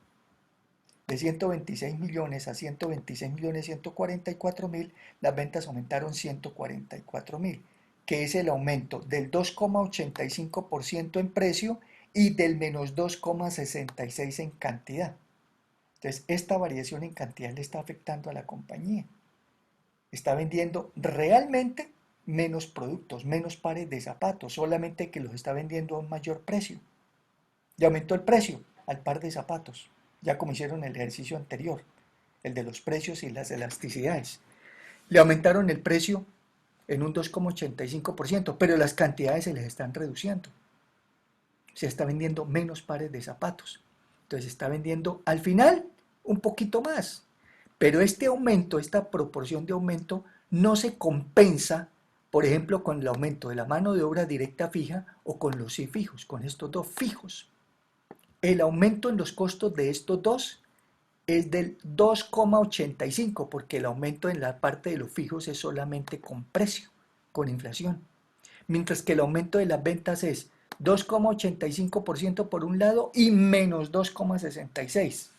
De 126 millones a 126 millones 144.000, las ventas aumentaron 144.000, que es el aumento del 2,85% en precio y del menos 2,66% en cantidad. Entonces, esta variación en cantidad le está afectando a la compañía. Está vendiendo realmente menos productos, menos pares de zapatos, solamente que los está vendiendo a un mayor precio. Y aumentó el precio. al par de zapatos, ya como hicieron el ejercicio anterior, el de los precios y las elasticidades. Le aumentaron el precio en un 2,85%, pero las cantidades se les están reduciendo. Se está vendiendo menos pares de zapatos. Entonces se está vendiendo al final un poquito más. Pero este aumento, esta proporción de aumento, no se compensa, por ejemplo, con el aumento de la mano de obra directa fija o con los sí fijos, con estos dos fijos. El aumento en los costos de estos dos es del 2,85, porque el aumento en la parte de los fijos es solamente con precio, con inflación. Mientras que el aumento de las ventas es 2,85% por un lado y menos 2,66.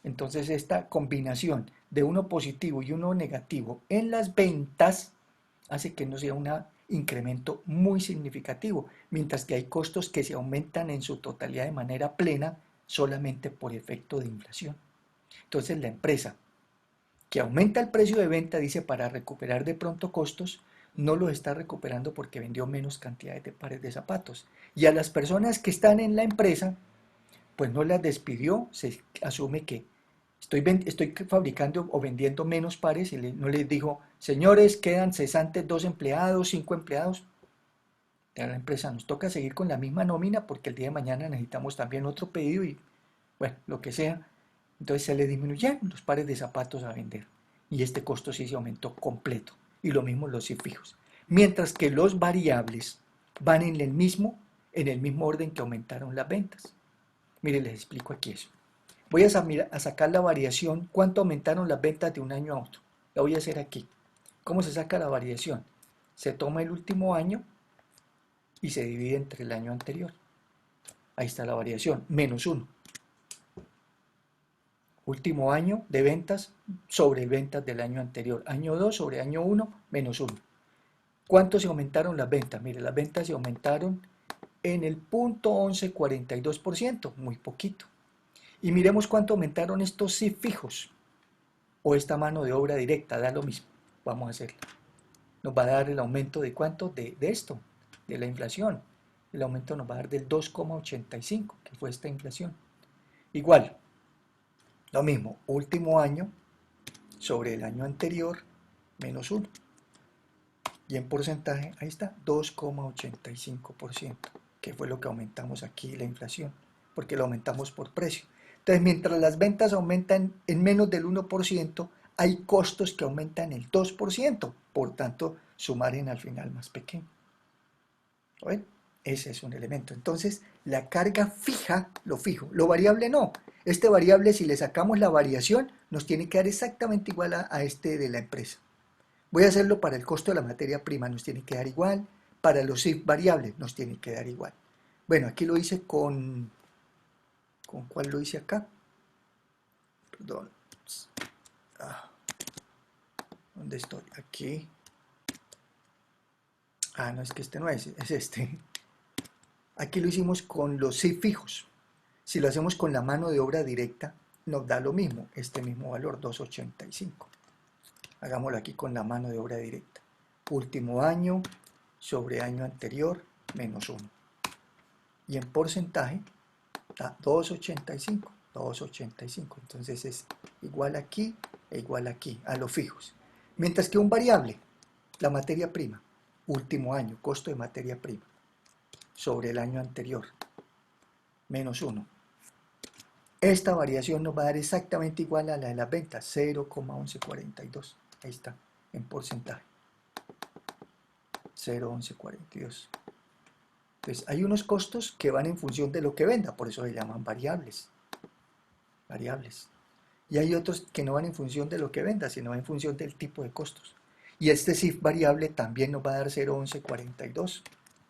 Entonces esta combinación de uno positivo y uno negativo en las ventas hace que no sea un incremento muy significativo, mientras que hay costos que se aumentan en su totalidad de manera plena solamente por efecto de inflación. Entonces la empresa que aumenta el precio de venta, dice, para recuperar de pronto costos, no los está recuperando porque vendió menos cantidades de pares de zapatos. Y a las personas que están en la empresa, pues no las despidió, se asume que estoy fabricando o vendiendo menos pares y no les dijo, señores, quedan cesantes 2 empleados, 5 empleados. A la empresa nos toca seguir con la misma nómina porque el día de mañana necesitamos también otro pedido y bueno, lo que sea. Entonces se le disminuyeron los pares de zapatos a vender y este costo sí se aumentó completo y lo mismo los fijos. Mientras que los variables van en el mismo orden que aumentaron las ventas. Mire, les explico aquí eso. Voy a sacar la variación, cuánto aumentaron las ventas de un año a otro. La voy a hacer aquí. ¿Cómo se saca la variación? Se toma el último año y se divide entre el año anterior. Ahí está la variación, menos 1. Último año de ventas sobre ventas del año anterior. Año 2 sobre año 1, menos 1. ¿Cuánto se aumentaron las ventas? Mire, las ventas se aumentaron en el 0,1142%, muy poquito. Y miremos cuánto aumentaron estos sí fijos o esta mano de obra directa, da lo mismo. Vamos a hacerlo. Nos va a dar el aumento de cuánto, de esto, de la inflación. El aumento nos va a dar del 2,85, que fue esta inflación. Igual, lo mismo, último año sobre el año anterior, menos 1. Y en porcentaje, ahí está, 2,85%, que fue lo que aumentamos aquí la inflación, porque lo aumentamos por precio. Entonces, mientras las ventas aumentan en menos del 1%, hay costos que aumentan el 2%, por tanto, sumaren al final más pequeño. ¿Ven? Ese es un elemento. Entonces, la carga fija, lo fijo, lo variable no. Este variable, si le sacamos la variación, nos tiene que dar exactamente igual a este de la empresa. Voy a hacerlo para el costo de la materia prima, nos tiene que dar igual. Para los SIF variables, nos tiene que dar igual. Bueno, aquí lo hice ¿con cuál lo hice acá? Perdón. ¿Dónde estoy? Aquí. No, es que este no es este. Aquí lo hicimos con los SIF fijos. Si lo hacemos con la mano de obra directa, nos da lo mismo, este mismo valor, 2,85. Hagámoslo aquí con la mano de obra directa. Último año sobre año anterior, menos 1. Y en porcentaje, da 2,85. 2,85. Entonces es igual aquí e igual aquí, a los fijos. Mientras que un variable, la materia prima, último año, costo de materia prima, sobre el año anterior, menos 1. Esta variación nos va a dar exactamente igual a la de las ventas, 0,1142. Ahí está, en porcentaje. 0,1142. Entonces, hay unos costos que van en función de lo que venda, por eso se llaman variables. Variables. Y hay otros que no van en función de lo que venda, sino en función del tipo de costos. Y este SIF variable también nos va a dar 0,1142.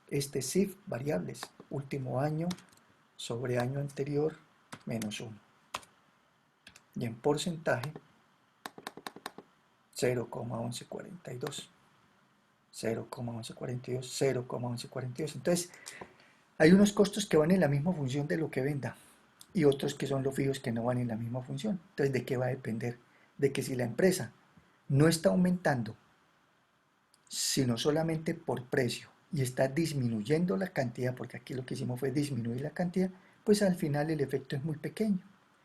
Este SIF variables, último año sobre año anterior, menos 1. Y en porcentaje, 0,1142. 0,1142, 0,1142. Entonces, hay unos costos que van en la misma función de lo que venda y otros que son los fijos que no van en la misma función. Entonces, ¿de qué va a depender? De que si la empresa no está aumentando, sino solamente por precio y está disminuyendo la cantidad, porque aquí lo que hicimos fue disminuir la cantidad, pues al final el efecto es muy pequeño,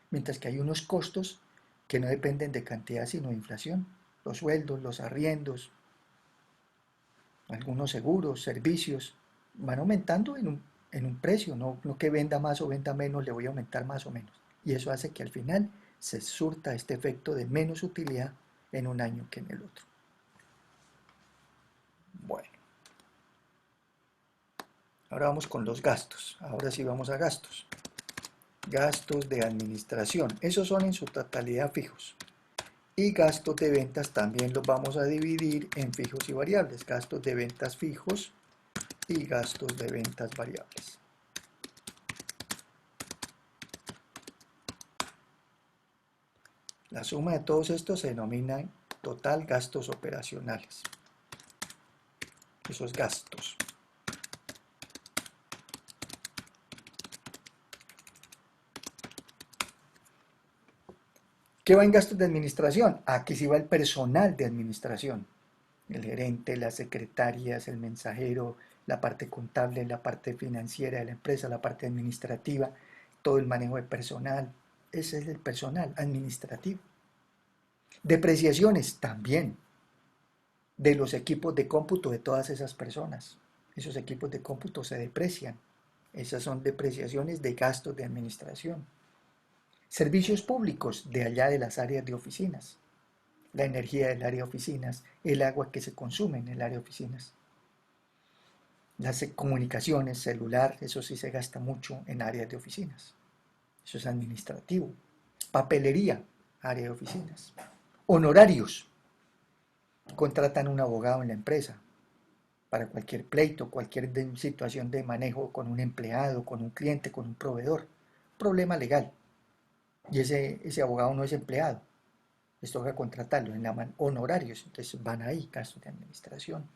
mientras que hay unos costos que no dependen de cantidad sino de inflación, los sueldos, los arriendos, algunos seguros, servicios, van aumentando en un precio, no que venda más o venda menos, le voy a aumentar más o menos. Y eso hace que al final se surta este efecto de menos utilidad en un año que en el otro. Bueno, ahora vamos con los gastos. Ahora sí vamos a gastos. Gastos de administración. Esos son en su totalidad fijos. Y gastos de ventas también los vamos a dividir en fijos y variables. Gastos de ventas fijos y gastos de ventas variables. La suma de todos estos se denomina total gastos operacionales. Esos gastos. ¿Qué va en gastos de administración? Aquí sí va el personal de administración. El gerente, las secretarias, el mensajero, la parte contable, la parte financiera de la empresa, la parte administrativa, todo el manejo de personal. Ese es el personal administrativo. Depreciaciones también de los equipos de cómputo de todas esas personas. Esos equipos de cómputo se deprecian. Esas son depreciaciones de gastos de administración. Servicios públicos de allá de las áreas de oficinas. La energía del área de oficinas, el agua que se consume en el área de oficinas. Las comunicaciones, celular, eso sí se gasta mucho en áreas de oficinas. Eso es administrativo. Papelería, área de oficinas. Honorarios. Contratan un abogado en la empresa para cualquier pleito, cualquier situación de manejo con un empleado, con un cliente, con un proveedor. Problema legal. Y ese abogado no es empleado. Les toca contratarlo, en llaman honorarios. Entonces van ahí, gastos de administración.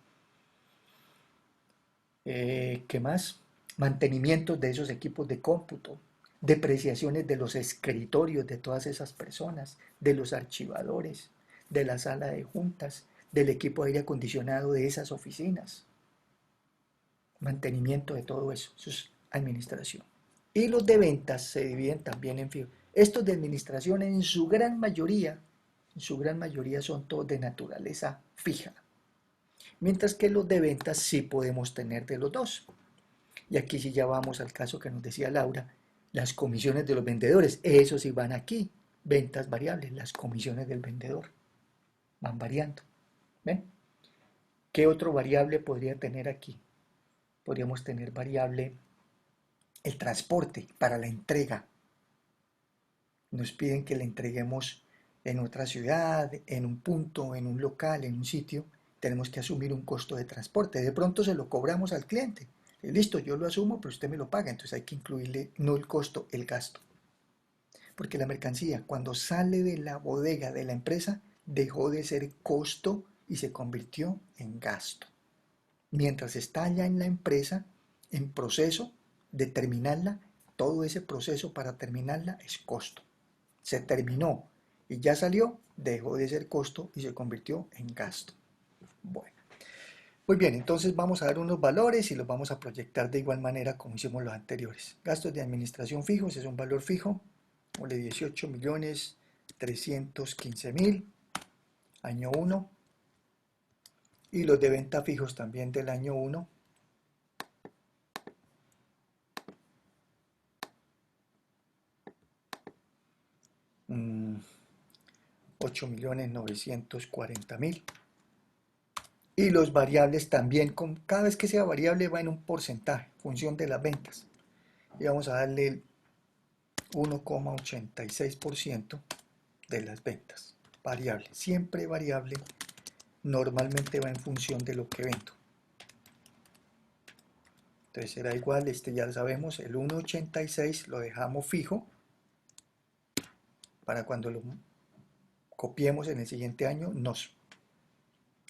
¿Qué más? Mantenimiento de esos equipos de cómputo, depreciaciones de los escritorios de todas esas personas, de los archivadores, de la sala de juntas, del equipo de aire acondicionado de esas oficinas. Mantenimiento de todo eso, eso es administración. Y los de ventas se dividen también en fijos. Estos de administración en su gran mayoría son todos de naturaleza fija. Mientras que los de ventas sí podemos tener de los dos. Y aquí sí ya vamos al caso que nos decía Laura, las comisiones de los vendedores, eso sí van aquí, ventas variables, las comisiones del vendedor van variando. ¿Ven? ¿Qué otro variable podría tener aquí? Podríamos tener variable el transporte para la entrega. Nos piden que le entreguemos en otra ciudad, en un punto, en un local, en un sitio, tenemos que asumir un costo de transporte. De pronto se lo cobramos al cliente. Listo, yo lo asumo, pero usted me lo paga. Entonces hay que incluirle no el costo, el gasto. Porque la mercancía, cuando sale de la bodega de la empresa, dejó de ser costo y se convirtió en gasto. Mientras está allá en la empresa, en proceso de terminarla, todo ese proceso para terminarla es costo. Se terminó y ya salió, dejó de ser costo y se convirtió en gasto. Bueno, muy bien, entonces vamos a dar unos valores y los vamos a proyectar de igual manera como hicimos los anteriores. Gastos de administración fijos es un valor fijo, de 18.315.000, año 1, y los de venta fijos también del año 1, 8.940.000. Y los variables también, cada vez que sea variable va en un porcentaje, función de las ventas. Y vamos a darle el 1,86% de las ventas. Variable, siempre variable, normalmente va en función de lo que vendo. Entonces será igual, ya lo sabemos, el 1,86 lo dejamos fijo para cuando lo copiemos en el siguiente año nos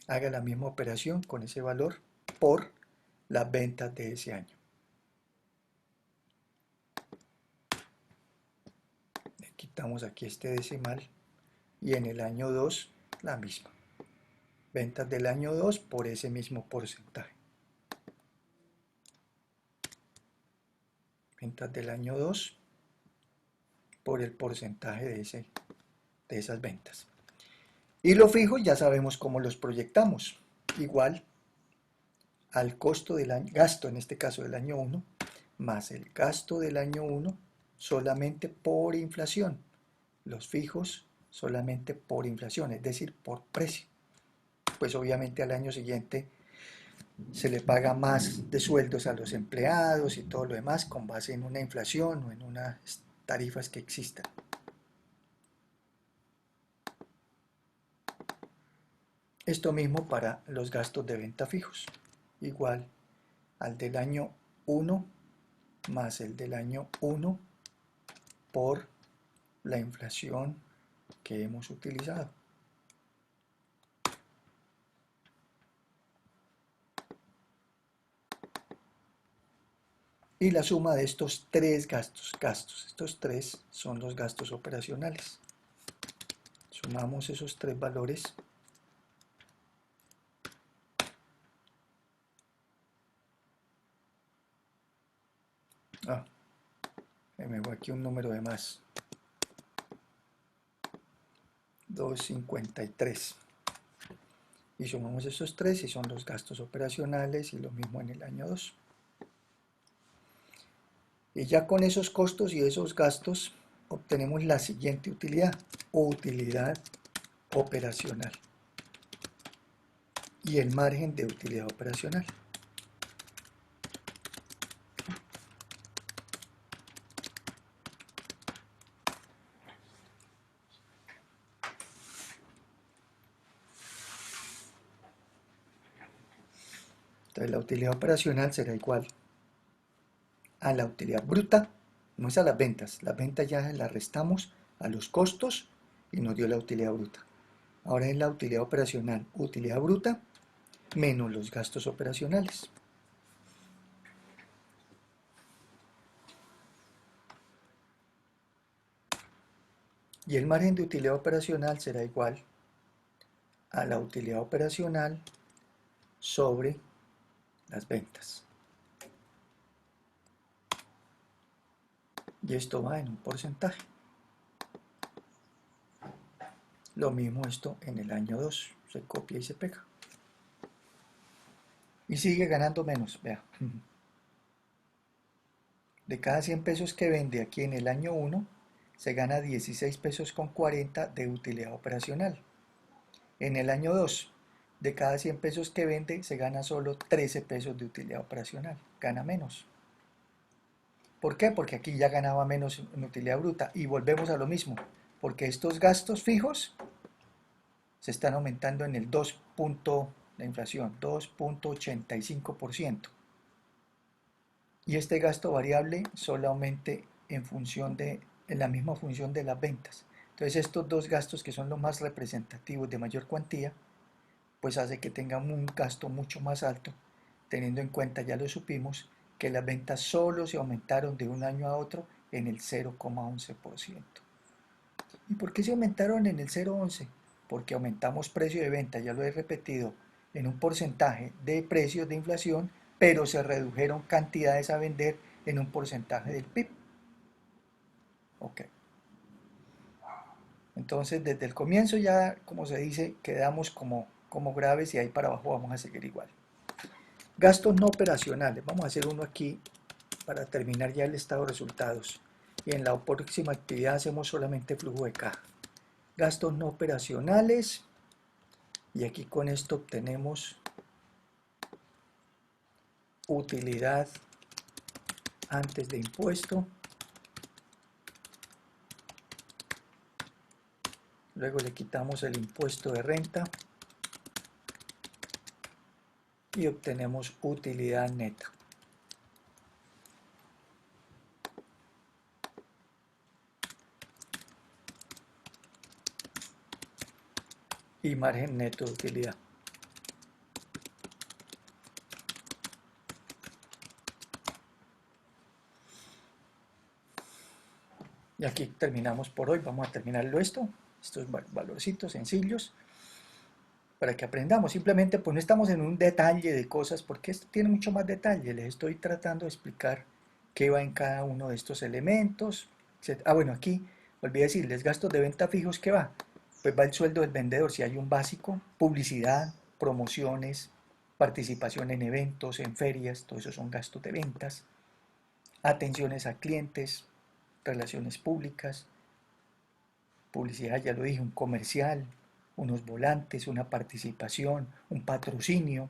haga la misma operación con ese valor por las ventas de ese año. Le quitamos aquí este decimal y en el año 2 la misma. Ventas del año 2 por ese mismo porcentaje. ventas del año 2 por el porcentaje de esas ventas. Y los fijos ya sabemos cómo los proyectamos. Igual al costo del año, gasto en este caso del año 1, más el gasto del año 1 solamente por inflación. Los fijos solamente por inflación, es decir, por precio. Pues obviamente al año siguiente se le paga más de sueldos a los empleados y todo lo demás con base en una inflación o en unas tarifas que existan. Esto mismo para los gastos de venta fijos, igual al del año 1 más el del año 1 por la inflación que hemos utilizado. Y la suma de estos tres gastos, estos tres son los gastos operacionales. Sumamos esos tres valores me voy aquí un número de más, 253, y sumamos esos tres y son los gastos operacionales y lo mismo en el año 2. Y ya con esos costos y esos gastos obtenemos la siguiente utilidad, utilidad operacional y el margen de utilidad operacional. Entonces la utilidad operacional será igual a la utilidad bruta, no es a las ventas ya las restamos a los costos y nos dio la utilidad bruta. Ahora es la utilidad operacional, utilidad bruta menos los gastos operacionales. Y el margen de utilidad operacional será igual a la utilidad operacional sobre las ventas. Y esto va en un porcentaje. Lo mismo esto en el año 2, se copia y se pega. Y sigue ganando menos, vea. De cada 100 pesos que vende aquí en el año 1, se gana 16 pesos con 40 de utilidad operacional. En el año 2, de cada 100 pesos que vende, se gana solo 13 pesos de utilidad operacional. Gana menos. ¿Por qué? Porque aquí ya ganaba menos en utilidad bruta. Y volvemos a lo mismo, porque estos gastos fijos se están aumentando en el 2. La inflación, 2.85%. Y este gasto variable solamente en la misma función de las ventas. Entonces estos dos gastos que son los más representativos de mayor cuantía, pues hace que tengan un gasto mucho más alto, teniendo en cuenta, ya lo supimos, que las ventas solo se aumentaron de un año a otro en el 0,11%. ¿Y por qué se aumentaron en el 0,11%? Porque aumentamos precio de venta, ya lo he repetido, en un porcentaje de precios de inflación, pero se redujeron cantidades a vender en un porcentaje del PIB. Ok. Entonces, desde el comienzo ya, como se dice, quedamos como graves y ahí para abajo vamos a seguir igual. Gastos no operacionales. Vamos a hacer uno aquí para terminar ya el estado de resultados. Y en la próxima actividad hacemos solamente flujo de caja. Gastos no operacionales. Y aquí con esto obtenemos utilidad antes de impuesto. Luego le quitamos el impuesto de renta. Y obtenemos utilidad neta. Y margen neto de utilidad. Y aquí terminamos por hoy. Vamos a terminarlo estos valorcitos sencillos para que aprendamos. Simplemente pues no estamos en un detalle de cosas porque esto tiene mucho más detalle. Les estoy tratando de explicar qué va en cada uno de estos elementos. Ah, bueno, aquí olvidé decirles, gastos de venta fijos, ¿qué va? Pues va el sueldo del vendedor, si hay un básico, publicidad, promociones, participación en eventos, en ferias, todo eso son gastos de ventas, atenciones a clientes, relaciones públicas, publicidad, ya lo dije, un comercial, unos volantes, una participación, un patrocinio,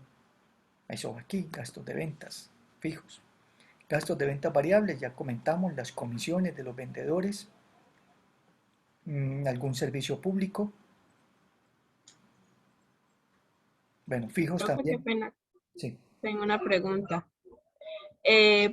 eso va aquí, gastos de ventas fijos. Gastos de ventas variables, ya comentamos, las comisiones de los vendedores, algún servicio público, bueno, fijos Profe, qué también, pena, sí. tengo una pregunta.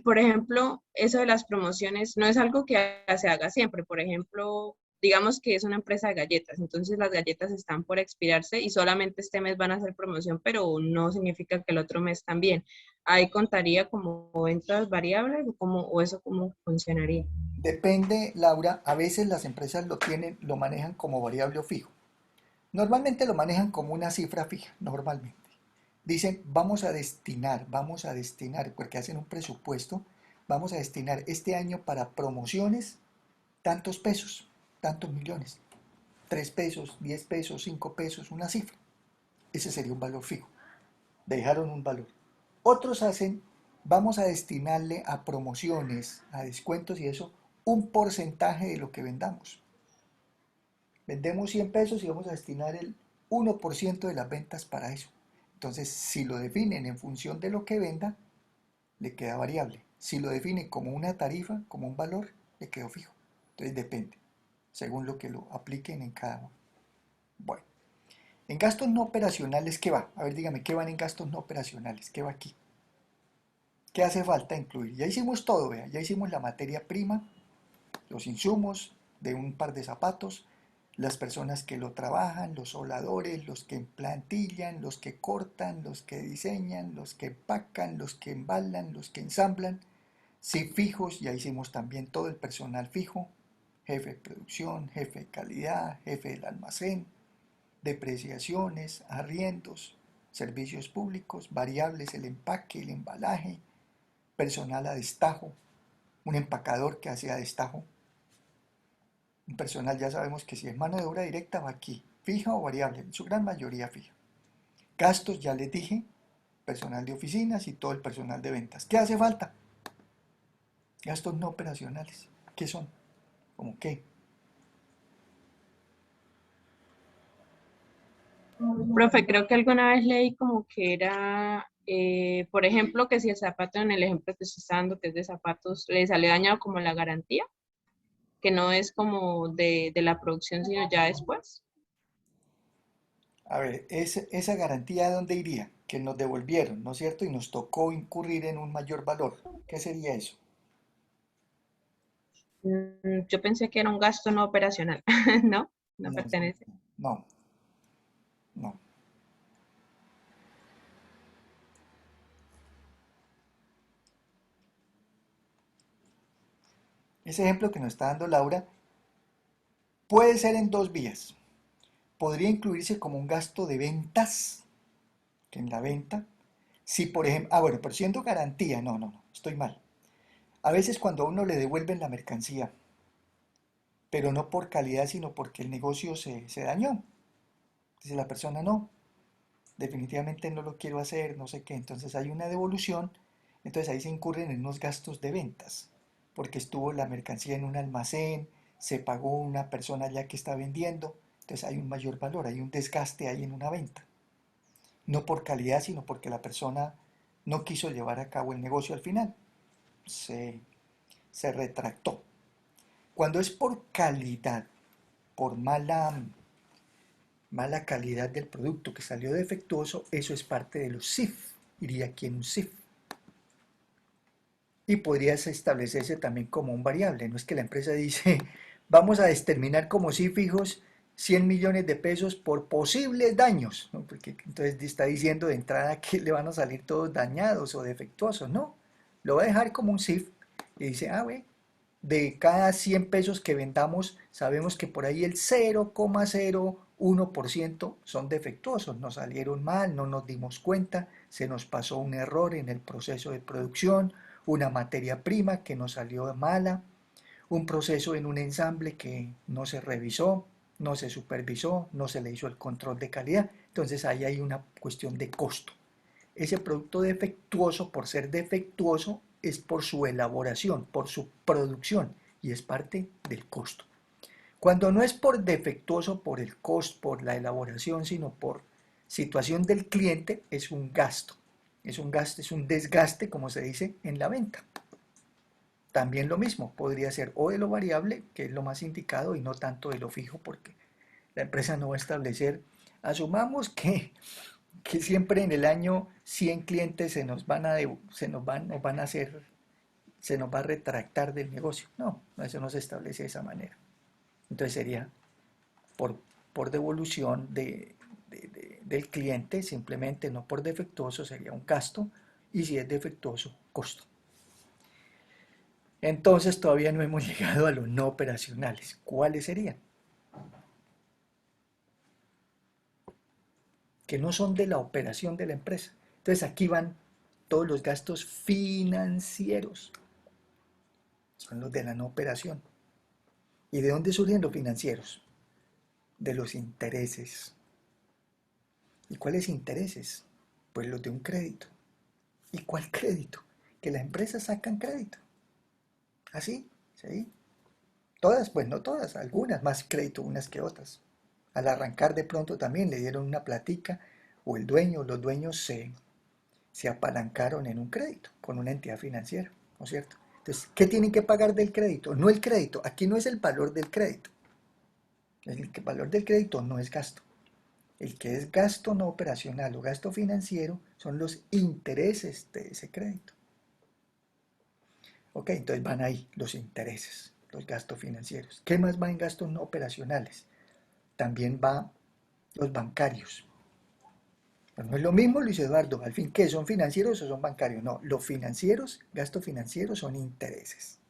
Por ejemplo, eso de las promociones no es algo que se haga siempre. Por ejemplo, digamos que es una empresa de galletas, entonces las galletas están por expirarse y solamente este mes van a hacer promoción, pero no significa que el otro mes también. Ahí contaría como ventas variables o eso cómo funcionaría. Depende, Laura, a veces las empresas lo tienen, lo manejan como variable o fijo. Normalmente lo manejan como una cifra fija, normalmente. Dicen, vamos a destinar, porque hacen un presupuesto, vamos a destinar este año para promociones tantos pesos, tantos millones, 3 pesos, 10 pesos, 5 pesos, una cifra. Ese sería un valor fijo. Dejaron un valor. Otros hacen, vamos a destinarle a promociones, a descuentos y eso, un porcentaje de lo que vendamos. Vendemos 100 pesos y vamos a destinar el 1% de las ventas para eso. Entonces, si lo definen en función de lo que venda, le queda variable. Si lo definen como una tarifa, como un valor, le quedó fijo. Entonces depende, según lo que lo apliquen en cada uno. Bueno, en gastos no operacionales, ¿qué va? A ver, dígame, ¿qué van en gastos no operacionales? ¿Qué va aquí? ¿Qué hace falta incluir? Ya hicimos todo, vea, ya hicimos la materia prima, los insumos de un par de zapatos, las personas que lo trabajan, los soldadores, los que plantillan, los que cortan, los que diseñan, los que empacan, los que embalan, los que ensamblan. Sí, fijos, ya hicimos también todo el personal fijo, jefe de producción, jefe de calidad, jefe del almacén, depreciaciones, arriendos, servicios públicos, variables, el empaque, el embalaje, personal a destajo, un empacador que hace a destajo, un personal ya sabemos que si es mano de obra directa va aquí, fija o variable, en su gran mayoría fija. Gastos, ya les dije, personal de oficinas y todo el personal de ventas. ¿Qué hace falta? Gastos no operacionales. ¿Qué son? ¿Cómo qué? Profe, creo que alguna vez leí como que era, por ejemplo, que si el zapato en el ejemplo que usted está dando, que es de zapatos, le sale dañado como la garantía, que no es como de la producción, sino ya después. A ver, esa garantía ¿de dónde iría? Que nos devolvieron, ¿no es cierto? Y nos tocó incurrir en un mayor valor. ¿Qué sería eso? Yo pensé que era un gasto no operacional, ¿no? No No, pertenece. no, no. Ese ejemplo que nos está dando Laura puede ser en dos vías. Podría incluirse como un gasto de ventas, que en la venta, si por ejemplo, bueno, pero siendo garantía, no, estoy mal. A veces cuando a uno le devuelven la mercancía, pero no por calidad, sino porque el negocio se dañó. Dice la persona, no, definitivamente no lo quiero hacer, no sé qué. Entonces hay una devolución, entonces ahí se incurren en unos gastos de ventas, porque estuvo la mercancía en un almacén, se pagó una persona ya que está vendiendo, entonces hay un mayor valor, hay un desgaste ahí en una venta. No por calidad, sino porque la persona no quiso llevar a cabo el negocio al final, se, se retractó. Cuando es por calidad, por mala calidad del producto que salió defectuoso, eso es parte de los SIF, iría aquí en un SIF. Y podría establecerse también como un variable, no es que la empresa dice, vamos a determinar como SIF fijos 100 millones de pesos por posibles daños, ¿no? Porque entonces está diciendo de entrada que le van a salir todos dañados o defectuosos, no, lo va a dejar como un SIF y dice, bueno, de cada 100 pesos que vendamos, sabemos que por ahí el 0,01% son defectuosos, nos salieron mal, no nos dimos cuenta, se nos pasó un error en el proceso de producción una materia prima que nos salió mala, un proceso en un ensamble que no se revisó, no se supervisó, no se le hizo el control de calidad. Entonces ahí hay una cuestión de costo. Ese producto defectuoso, por ser defectuoso, es por su elaboración, por su producción y es parte del costo. Cuando no es por defectuoso, por el costo, por la elaboración, sino por situación del cliente, es un gasto. Es un gasto, es un desgaste, como se dice, en la venta. También lo mismo, podría ser o de lo variable, que es lo más indicado, y no tanto de lo fijo, porque la empresa no va a establecer. Asumamos que siempre en el año 100 clientes nos van a hacer, se nos va a retractar del negocio. No, eso no se establece de esa manera. Entonces sería por, por devolución del cliente, simplemente no por defectuoso, sería un gasto, y si es defectuoso, costo. Entonces todavía no hemos llegado a los no operacionales. ¿Cuáles serían? Que no son de la operación de la empresa. Entonces aquí van todos los gastos financieros. Son los de la no operación. ¿Y de dónde surgen los financieros? De los intereses. ¿Y cuáles intereses? Pues los de un crédito. ¿Y cuál crédito? Que las empresas sacan crédito. Así, ¿sí? Todas, pues no todas, algunas más crédito unas que otras. Al arrancar de pronto también le dieron una platica o el dueño, los dueños se apalancaron en un crédito con una entidad financiera, ¿no es cierto? Entonces, ¿qué tienen que pagar del crédito? No el crédito, aquí no es el valor del crédito. El valor del crédito no es gasto. El que es gasto no operacional o gasto financiero son los intereses de ese crédito. Ok, entonces van ahí los intereses, los gastos financieros. ¿Qué más va en gastos no operacionales? También va los bancarios. Pues no es lo mismo, Luis Eduardo. Al fin, ¿qué? ¿Son financieros o son bancarios? No, los financieros, gastos financieros son intereses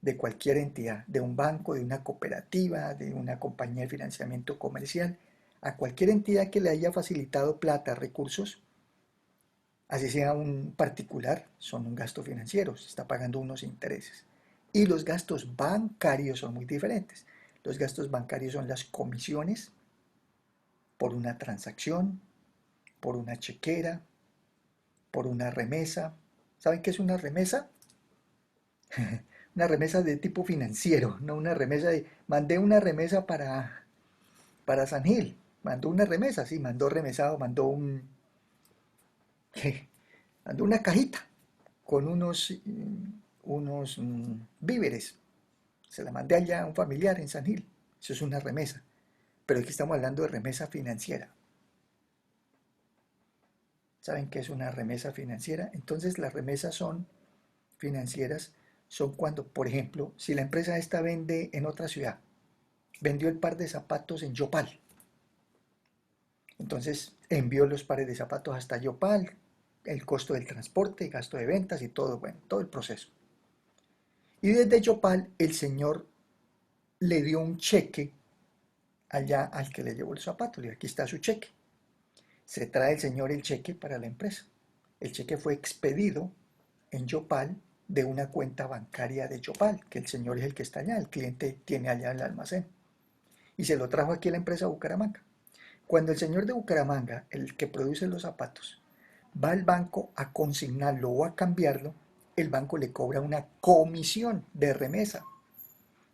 de cualquier entidad, de un banco, de una cooperativa, de una compañía de financiamiento comercial, a cualquier entidad que le haya facilitado plata, recursos, así sea un particular, son un gasto financiero, se está pagando unos intereses. Y los gastos bancarios son muy diferentes. Los gastos bancarios son las comisiones por una transacción, por una chequera, por una remesa. ¿Saben qué es una remesa? Una remesa de tipo financiero, no una remesa de... Mandé una remesa para San Gil. Mandó una remesa, sí, mandó remesado, mandó un... mandó una cajita con unos víveres. Se la mandé allá a un familiar en San Gil. Eso es una remesa. Pero aquí estamos hablando de remesa financiera. ¿Saben qué es una remesa financiera? Entonces las remesas son financieras, son cuando, por ejemplo, si la empresa esta vende en otra ciudad, vendió el par de zapatos en Yopal, entonces envió los pares de zapatos hasta Yopal, el costo del transporte, gasto de ventas y todo, bueno, todo el proceso. Y desde Yopal el señor le dio un cheque allá al que le llevó el zapato, le dijo, aquí está su cheque. Se trae el señor el cheque para la empresa. El cheque fue expedido en Yopal de una cuenta bancaria de Yopal, que el señor es el que está allá, el cliente tiene allá el almacén. Y se lo trajo aquí a la empresa Bucaramanga. Cuando el señor de Bucaramanga, el que produce los zapatos, va al banco a consignarlo o a cambiarlo, el banco le cobra una comisión de remesa,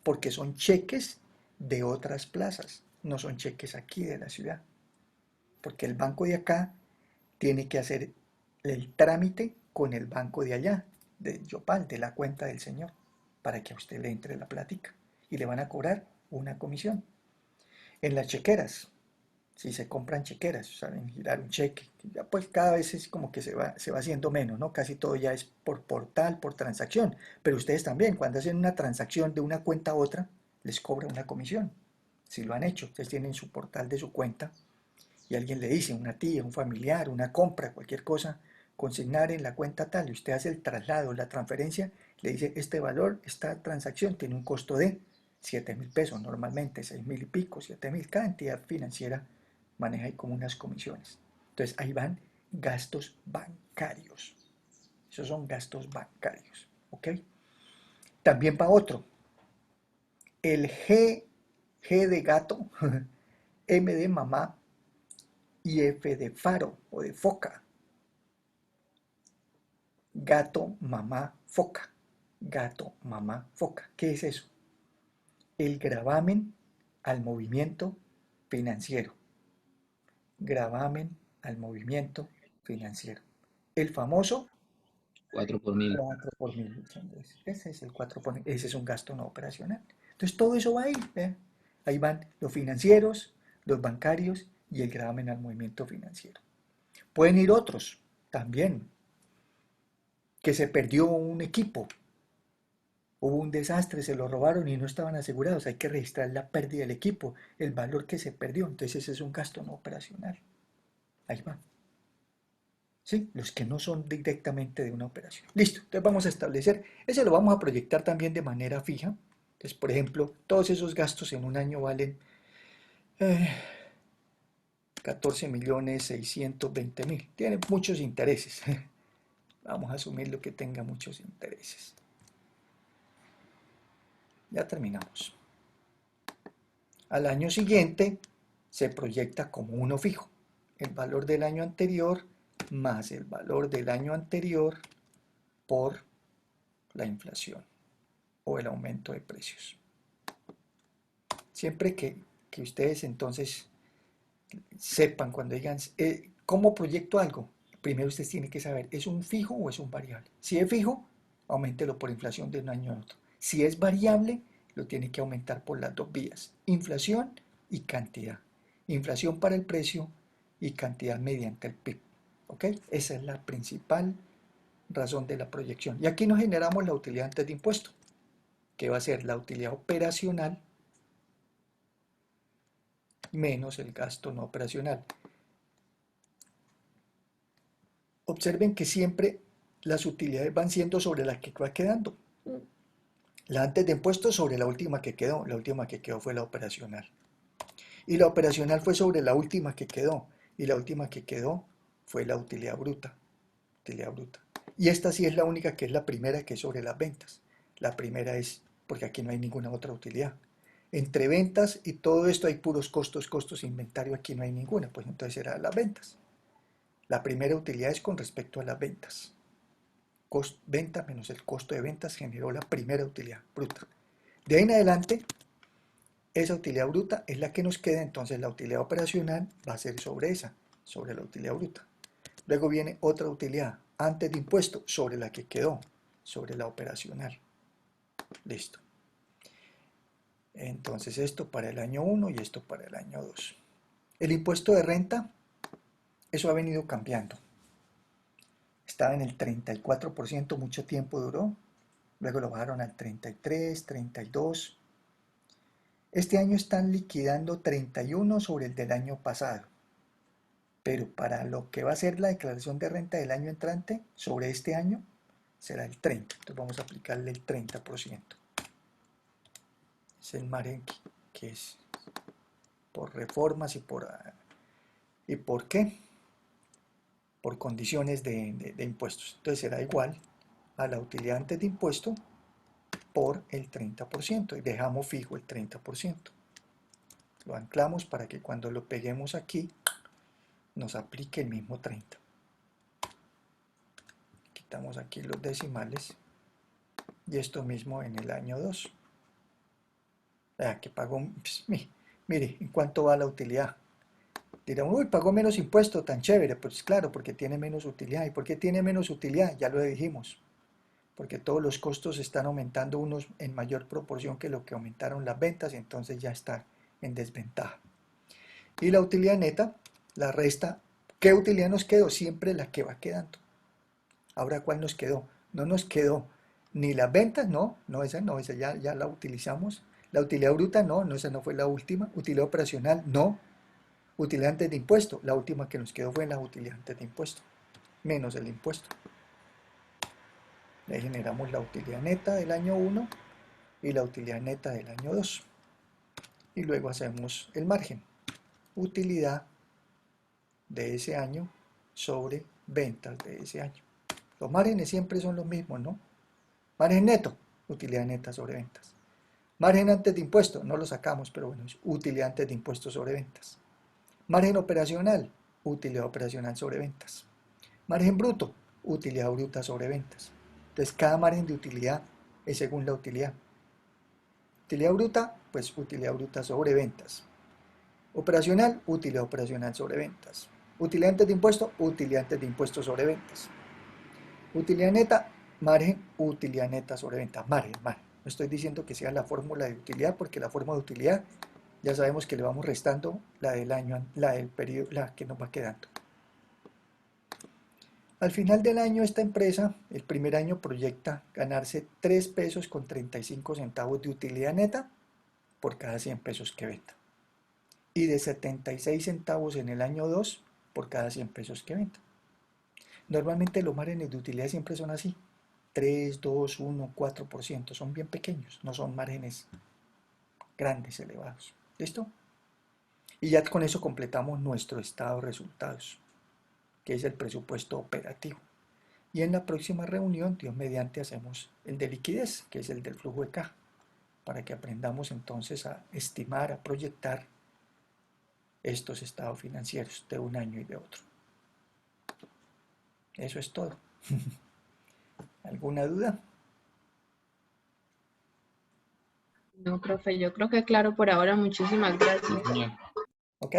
porque son cheques de otras plazas, no son cheques aquí de la ciudad, porque el banco de acá tiene que hacer el trámite con el banco de allá, de Yopal, de la cuenta del señor, para que a usted le entre la plática y le van a cobrar una comisión. En las chequeras, si se compran chequeras, saben girar un cheque, ya pues cada vez es como que se va haciendo menos, ¿no? Casi todo ya es por portal, por transacción, pero ustedes también, cuando hacen una transacción de una cuenta a otra, les cobra una comisión. Si lo han hecho, ustedes tienen su portal de su cuenta y alguien le dice, una tía, un familiar, una compra, cualquier cosa, consignar en la cuenta tal, y usted hace el traslado, la transferencia, le dice, este valor, esta transacción tiene un costo de 7.000 pesos, normalmente 6.000 y pico, 7.000, cada entidad financiera maneja ahí como unas comisiones. Entonces ahí van gastos bancarios. Esos son gastos bancarios, ¿ok? También va otro. El G de gato, M de mamá y F de faro o de foca. Gato, mamá, foca. Gato, mamá, foca. ¿Qué es eso? El gravamen al movimiento financiero. Gravamen al movimiento financiero. El famoso 4 por mil. 4 por mil. Ese es el 4 por mil. Ese es un gasto no operacional. Entonces todo eso va ahí. ¿Eh? Ahí van los financieros, los bancarios y el gravamen al movimiento financiero. Pueden ir otros también. Que se perdió un equipo, hubo un desastre, se lo robaron y no estaban asegurados. Hay que registrar la pérdida del equipo, el valor que se perdió. Entonces ese es un gasto no operacional. Ahí va. ¿Sí? Los que no son directamente de una operación. Listo. Entonces vamos a establecer, ese lo vamos a proyectar también de manera fija. Entonces, por ejemplo, todos esos gastos en un año valen 14.620.000. Tienen muchos intereses. Vamos a asumir lo que tenga muchos intereses. Ya terminamos. Al año siguiente se proyecta como uno fijo. El valor del año anterior más el valor del año anterior por la inflación o el aumento de precios. Siempre que ustedes entonces sepan cuando digan, ¿cómo proyecto algo? Primero ustedes tienen que saber, ¿es un fijo o es un variable? Si es fijo, auméntelo por inflación de un año a otro. Si es variable, lo tiene que aumentar por las dos vías, inflación y cantidad. Inflación para el precio y cantidad mediante el PIB. ¿Ok? Esa es la principal razón de la proyección. Y aquí nos generamos la utilidad antes de impuesto, que va a ser la utilidad operacional menos el gasto no operacional. Observen que siempre las utilidades van siendo sobre la que va quedando. La antes de impuestos sobre la última que quedó. La última que quedó fue la operacional. Y la operacional fue sobre la última que quedó. Y la última que quedó fue la utilidad bruta. Utilidad bruta. Y esta sí es la única que es la primera, que es sobre las ventas. La primera es, porque aquí no hay ninguna otra utilidad. Entre ventas y todo esto hay puros costos, costos, inventario, aquí no hay ninguna. Pues entonces será las ventas. La primera utilidad es con respecto a las ventas. Venta menos el costo de ventas generó la primera utilidad bruta. De ahí en adelante, esa utilidad bruta es la que nos queda, entonces la utilidad operacional va a ser sobre esa, sobre la utilidad bruta. Luego viene otra utilidad, antes de impuesto, sobre la que quedó, sobre la operacional. Listo. Entonces esto para el año 1 y esto para el año 2. El impuesto de renta, eso ha venido cambiando. Estaba en el 34%, mucho tiempo duró. Luego lo bajaron al 33, 32. Este año están liquidando 31 sobre el del año pasado. Pero para lo que va a ser la declaración de renta del año entrante, sobre este año, será el 30. Entonces vamos a aplicarle el 30%. Es el Marenque, que es por reformas ¿y por qué? Por condiciones de impuestos. Entonces será igual a la utilidad antes de impuesto por el 30% y dejamos fijo el 30%. Lo anclamos para que cuando lo peguemos aquí nos aplique el mismo 30. Quitamos aquí los decimales y esto mismo en el año 2. Vea que pagó, pues, mire, ¿en cuánto va la utilidad? Dirán, uy, pagó menos impuesto, tan chévere. Pues claro, porque tiene menos utilidad. ¿Y por qué tiene menos utilidad? Ya lo dijimos. Porque todos los costos están aumentando unos en mayor proporción que lo que aumentaron las ventas, entonces ya está en desventaja. Y la utilidad neta, la resta, ¿qué utilidad nos quedó? Siempre la que va quedando. Ahora, ¿cuál nos quedó? No nos quedó ni las ventas, no, esa ya la utilizamos. La utilidad bruta, no, esa no fue la última. Utilidad operacional, no. Utilidad antes de impuesto, la última que nos quedó fue la utilidad antes de impuesto, menos el impuesto. Le generamos la utilidad neta del año 1 y la utilidad neta del año 2. Y luego hacemos el margen. Utilidad de ese año sobre ventas de ese año. Los márgenes siempre son los mismos, ¿no? Margen neto, utilidad neta sobre ventas. Margen antes de impuesto, no lo sacamos, pero bueno, es utilidad antes de impuestos sobre ventas. Margen operacional, utilidad operacional sobre ventas. Margen bruto, utilidad bruta sobre ventas. Entonces, cada margen de utilidad es según la utilidad. Utilidad bruta, pues utilidad bruta sobre ventas. Operacional, utilidad operacional sobre ventas. Utilidad antes de impuesto, utilidad antes de impuestos sobre ventas. Utilidad neta, margen, utilidad neta sobre ventas. Margen. No estoy diciendo que sea la fórmula de utilidad, porque la fórmula de utilidad ya sabemos que le vamos restando la del año, la del periodo, la que nos va quedando. Al final del año, esta empresa, el primer año, proyecta ganarse 3 pesos con 35 centavos de utilidad neta por cada 100 pesos que venda. Y de 76 centavos en el año 2 por cada 100 pesos que venda. Normalmente los márgenes de utilidad siempre son así. 3, 2, 1, 4%. Son bien pequeños, no son márgenes grandes, elevados. ¿Listo? Y ya con eso completamos nuestro estado de resultados, que es el presupuesto operativo. Y en la próxima reunión, Dios mediante, hacemos el de liquidez, que es el del flujo de caja, para que aprendamos entonces a estimar, a proyectar estos estados financieros de un año y de otro. Eso es todo. ¿Alguna duda? No, profe, yo creo que claro por ahora. Muchísimas gracias. Sí, señor. ¿Ok?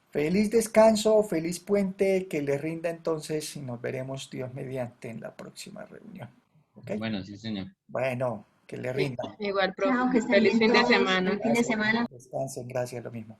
Feliz descanso, feliz puente, que le rinda entonces y nos veremos Dios mediante en la próxima reunión. ¿Ok? Bueno, sí, señor. Bueno, que le rinda. Igual, profe. Chao, que estén Feliz bien fin de todos. semana. Buen fin de semana. Descansen, gracias, lo mismo.